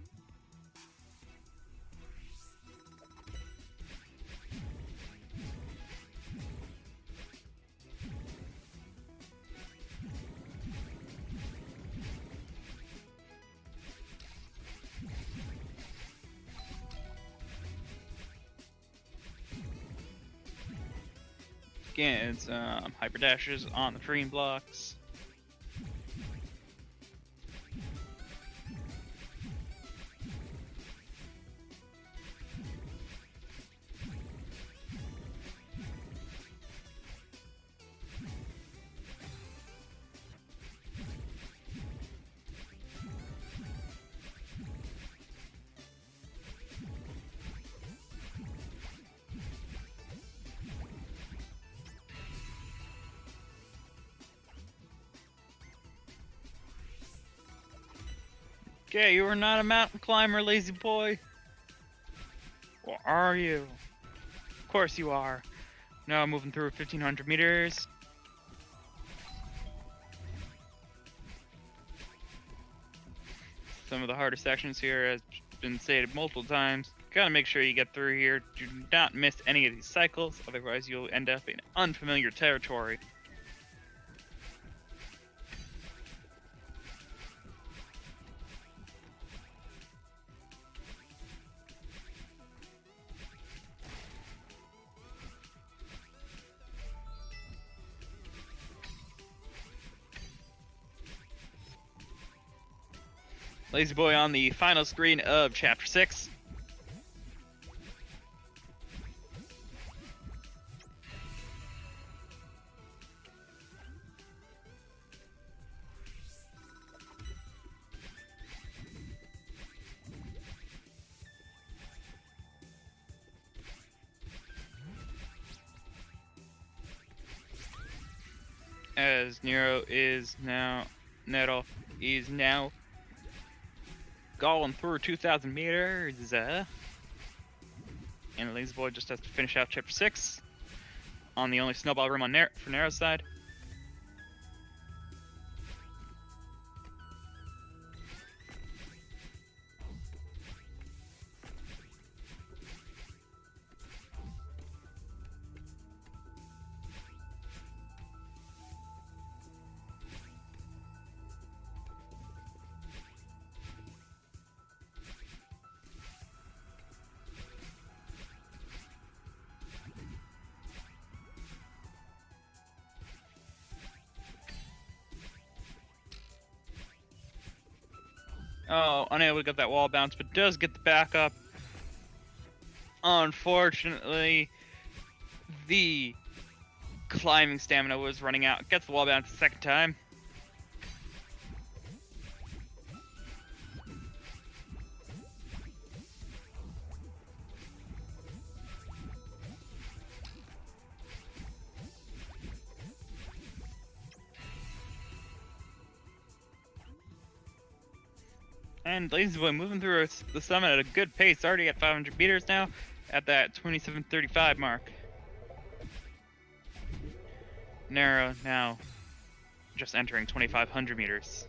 Again, it's hyper dashes on the green blocks. Okay, you are not a mountain climber, lazy boy. Or are you? Of course you are. Now moving through 1,500 meters. Some of the harder sections here has been stated multiple times. Gotta make sure you get through here. Do not miss any of these cycles, otherwise you'll end up in unfamiliar territory. Lazy boy on the final screen of Chapter 6. As Nettle is now going through 2,000 meters. And the lazy boy just has to finish out Chapter 6 on the only snowball room on for Nero's side. Oh, unable to get that wall bounce, but does get the backup. Unfortunately, the climbing stamina was running out. Gets the wall bounce the second time. And lazy boy moving through the summit at a good pace, already at 500 meters now, at that 27:35 mark. Nero now just entering 2,500 meters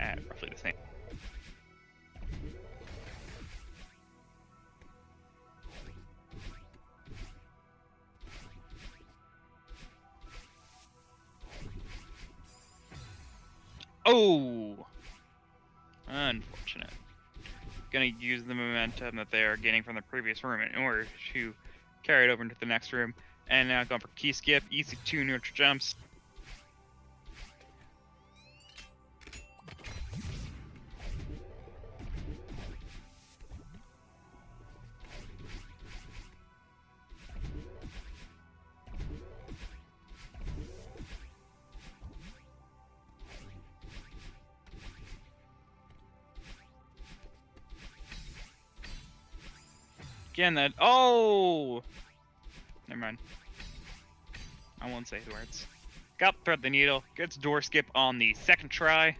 at roughly the same. Oh! Unfortunate. Gonna use the momentum that they are gaining from the previous room in order to carry it over into the next room. And now going for key skip, easy 2 neutral jumps. Again, that. Oh! Never mind. I won't say the words. Got thread the needle. Gets door skip on the second try.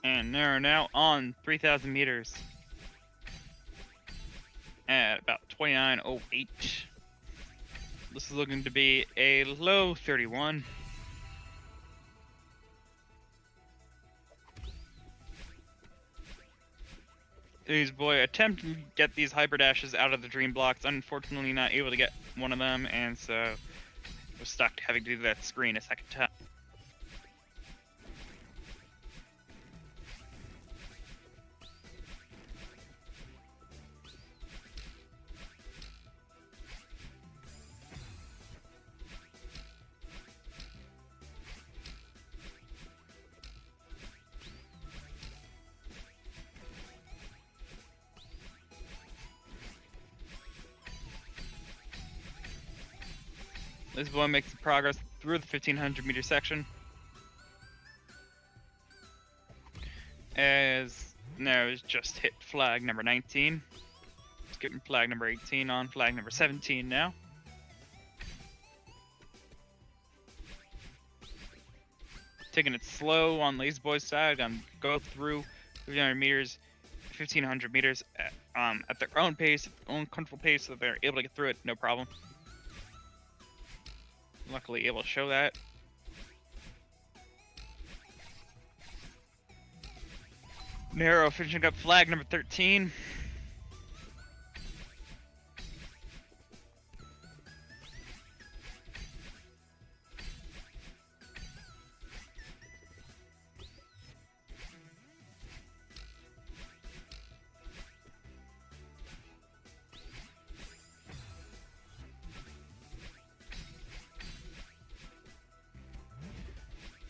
And they're now on 3,000 meters at about 29:08. This is looking to be a low 31. Avylazyboy attempting to get these hyper dashes out of the dream blocks, unfortunately not able to get one of them, and so was stuck having to do that screen a second time. This boy makes progress through the 1,500 meter section. As now it's just hit flag number 19. Skipping flag number 18 on flag number 17 now. Taking it slow on Lazyboy's side, gonna go through 300 meters, 1,500 meters at their own pace, own comfortable pace, so they're able to get through it, no problem. Luckily able to show that. Narrow finishing up flag number 13.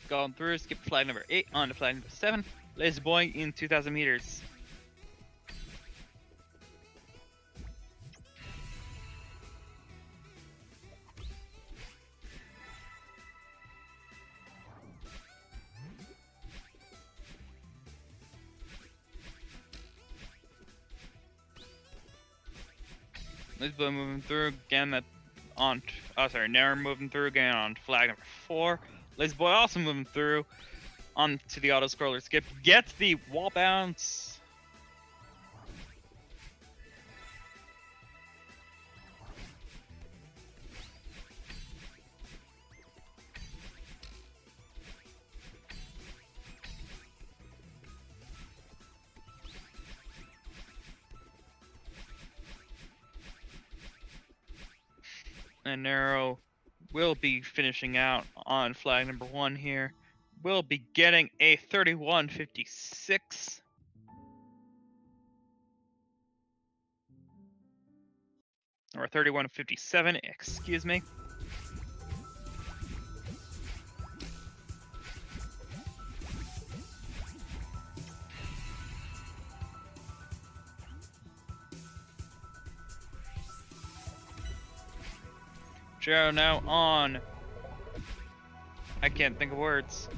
Going through, skip flag number 8 on to flag number 7. Lazyboy in 2,000 meters. Lazyboy moving through again Narrow moving through again on flag number 4. Lazyboy also moving through onto the auto scroller skip. Gets the wall bounce. And Narrow will be finishing out on flag number 1 here. Will be getting a 31:56. Or 31:57, excuse me. Joe now on. I can't think of words.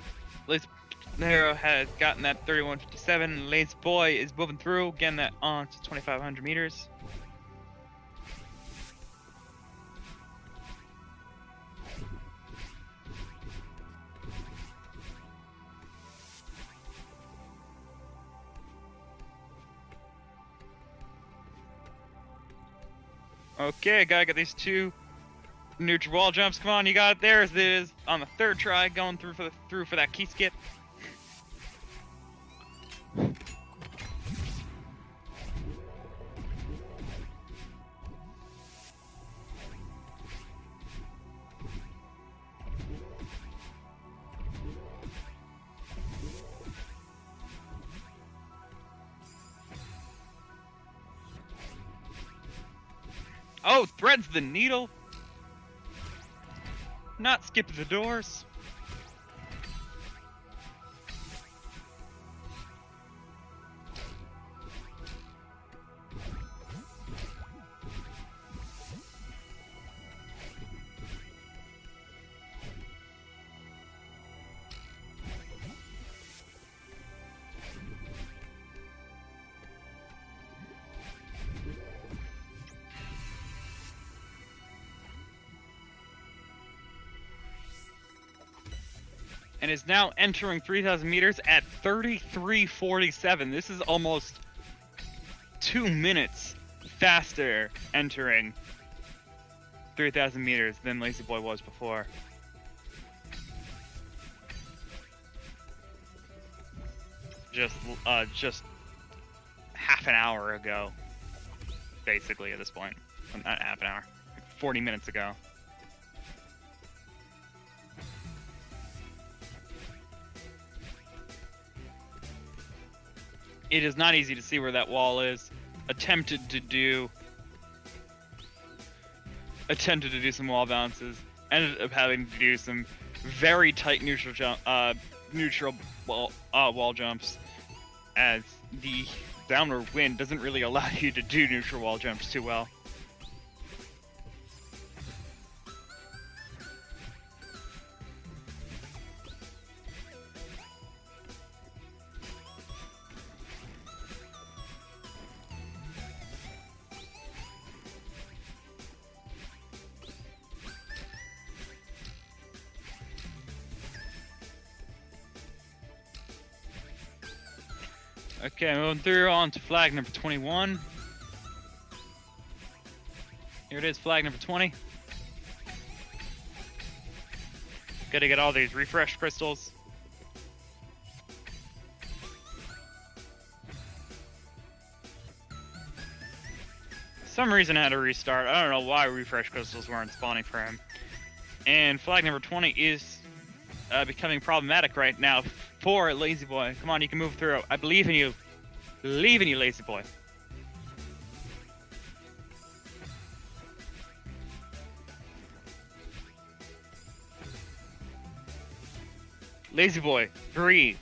Narrow has gotten that 31:57. Lazyboy is moving through, getting that on to 2,500 meters. Okay, gotta get these two neutral wall jumps. Come on, you got it. There it is on the 3rd try, going through for that key skip. Oh, threads the needle. Not skipping the doors. and is now entering 3,000 meters at 33:47. This is almost 2 minutes faster entering 3,000 meters than Lazyboy was before. Just half an hour ago, basically, at this point. Well, not half an hour, like 40 minutes ago. It is not easy to see where that wall is. Attempted to do some wall bounces. Ended up having to do some very tight neutral wall jumps, as the downward wind doesn't really allow you to do neutral wall jumps too well. Okay, moving through on to flag number 21. Here it is, flag number 20. Gotta get all these refresh crystals. For some reason I had to restart. I don't know why refresh crystals weren't spawning for him. And flag number 20 is becoming problematic right now for Lazyboy. Come on, you can move through. I believe in you. Believe in you, Lazyboy. Lazyboy, breathe.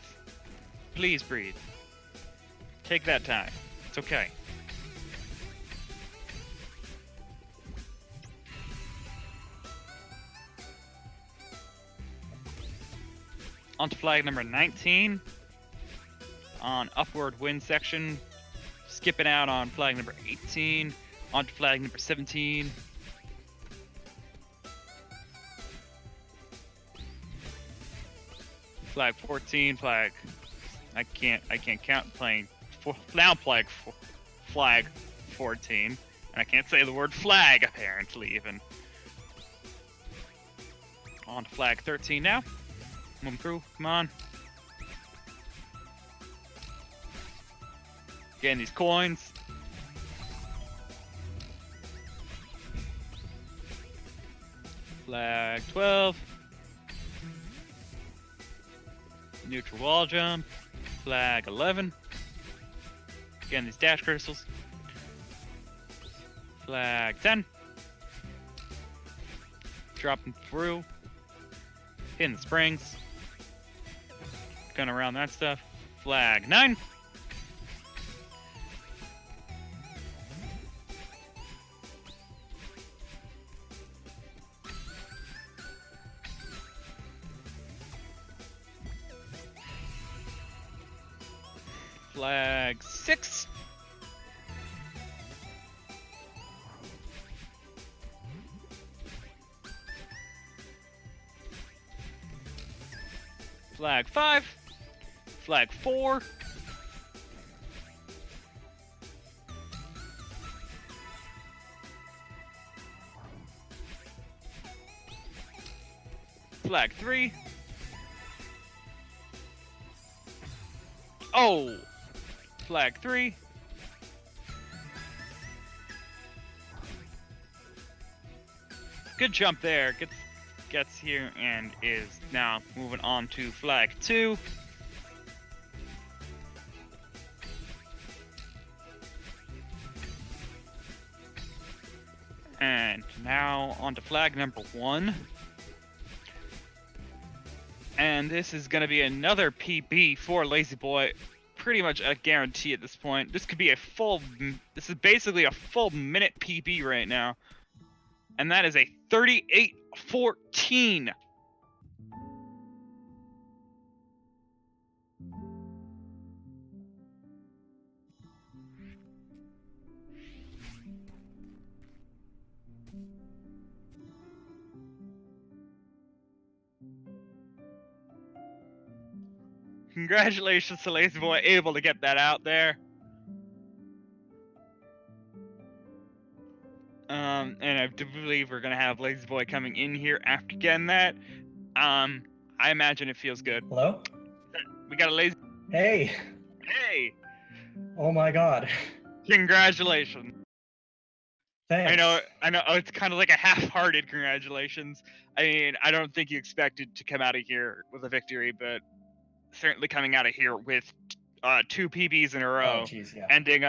Please breathe. Take that time. It's okay. On to flag number 19. On upward wind section. Skipping out on flag number 18. On to flag number 17. Flag 14, flag. I can't count playing. Now flag 14. And I can't say the word flag, apparently, even. On to flag 13 now. Moving through, come on. Getting these coins. Flag 12. Neutral wall jump. Flag 11. Getting these dash crystals. Flag 10. Dropping through. Hitting the springs. Going around that stuff. Flag 9. Flag 6. Flag 5. Flag 4. Flag 3. Oh! Flag 3. Good jump there. Gets here and is now moving on to flag 2. And now on to flag number 1. And this is going to be another PB for Lazyboy. Pretty much a guarantee at this point. This could be this is basically a full minute PB right now. And that is a 38:14. congratulations to Lazyboy, able to get that out there. And I do believe we're gonna have Lazyboy coming in here after getting that. I imagine it feels good. Hello? We got a lazy. Hey! Hey! Oh my god. Congratulations. Thanks. I know. It's kind of like a half-hearted congratulations. I mean, I don't think you expected to come out of here with a victory, but certainly coming out of here with 2 PBs in a row, Oh, jeez, yeah. ending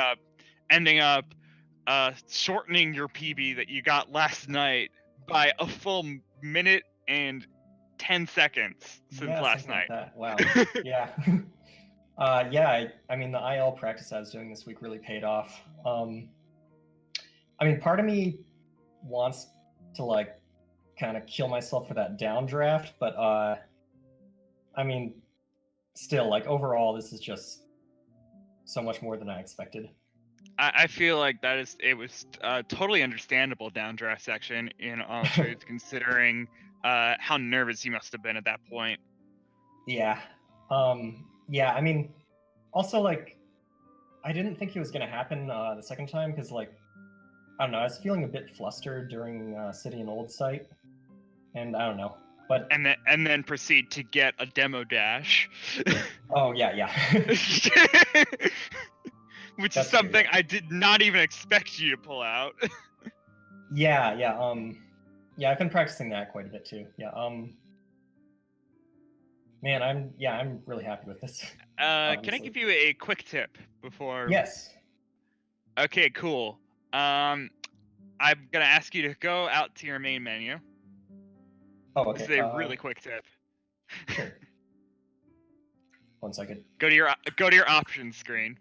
up shortening your PB that you got last night by a full minute and 10 seconds since Yeah, last something like night. that. Wow. Yeah. Yeah, I mean, the IL practice I was doing this week really paid off. I mean, part of me wants to, like, kind of kill myself for that downdraft, but, I mean, still, like, overall, this is just so much more than I expected. I feel like it was totally understandable downdraft section in all truth, considering how nervous you must have been at that point. Yeah. Yeah, I mean, also, like, I didn't think it was going to happen the second time because, like, I don't know, I was feeling a bit flustered during City and Old Site, and I don't know, but... And then proceed to get a demo dash. Oh, yeah. Which That's is true, something yeah. I did not even expect you to pull out. Yeah, I've been practicing that quite a bit too. Yeah, man, I'm really happy with this. Can I give you a quick tip before? Yes. Okay, cool. I'm gonna ask you to go out to your main menu. Oh, okay. This is a really quick tip. Sure. 1 second. Go to your options screen.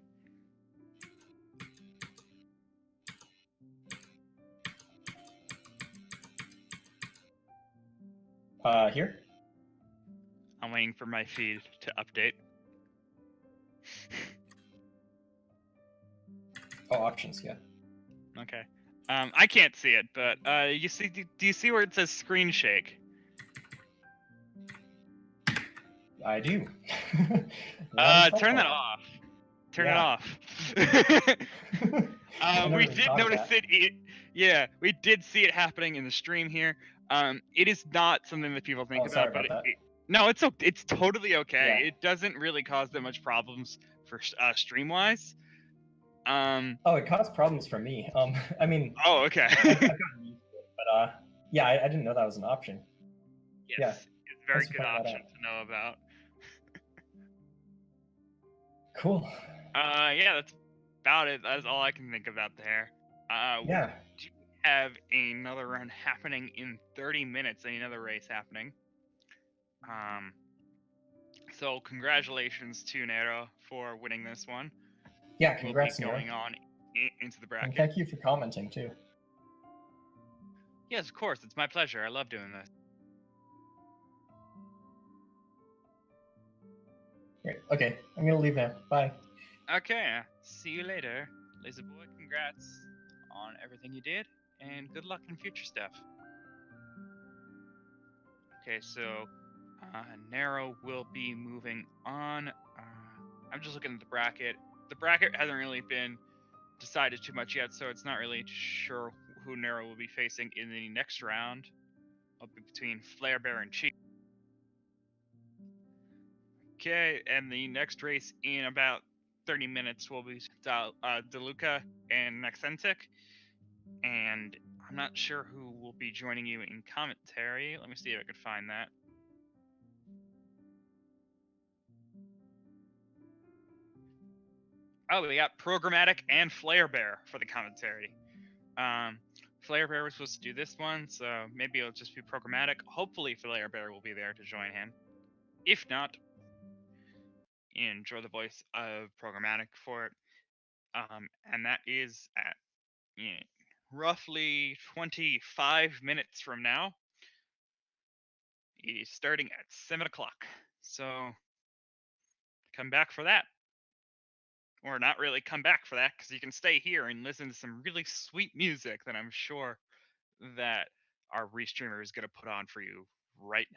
Here? I'm waiting for my feed to update. Oh, options, yeah. Okay. I can't see it, but you see? Do you see where it says screen shake? I do. Turn that off. Turn it off. We did notice it. Yeah, we did see it happening in the stream here. It is not something that people think sorry about, about that. No, it's totally okay. Yeah. It doesn't really cause that much problems for stream wise. Oh, it caused problems for me. I mean. Oh, okay. I've gotten used to it, but yeah, I didn't know that was an option. Yes, Yeah. it's a very good option to know about. Cool. Yeah, that's about it. That's all I can think about there. Yeah. We do have another run happening in 30 minutes. Another race happening. So congratulations to Nero for winning this one. Yeah, congrats, We'll be going Nero. on into the bracket. And thank you for commenting too. Yes, of course. It's my pleasure. I love doing this. Great. Okay, I'm gonna leave now. Bye. Okay, see you later. Lazyboy, congrats on everything you did, and good luck in future stuff. Okay, so Nero will be moving on. I'm just looking at the bracket. The bracket hasn't really been decided too much yet, so it's not really sure who Nero will be facing in the next round. It'll be between Flare Bear and Cheat. Okay, and the next race in about 30 minutes will be DeLuca and Nexentic. And I'm not sure who will be joining you in commentary. Let me see if I could find that. Oh, we got Programmatic and Flare Bear for the commentary. Flare Bear was supposed to do this one, so maybe it'll just be Programmatic. Hopefully Flare Bear will be there to join him. If not, enjoy the voice of Programmatic for it. And that is at roughly 25 minutes from now. He's starting at 7 o'clock. So come back for that. Or not really come back for that, because you can stay here and listen to some really sweet music that I'm sure that our restreamer is going to put on for you right now.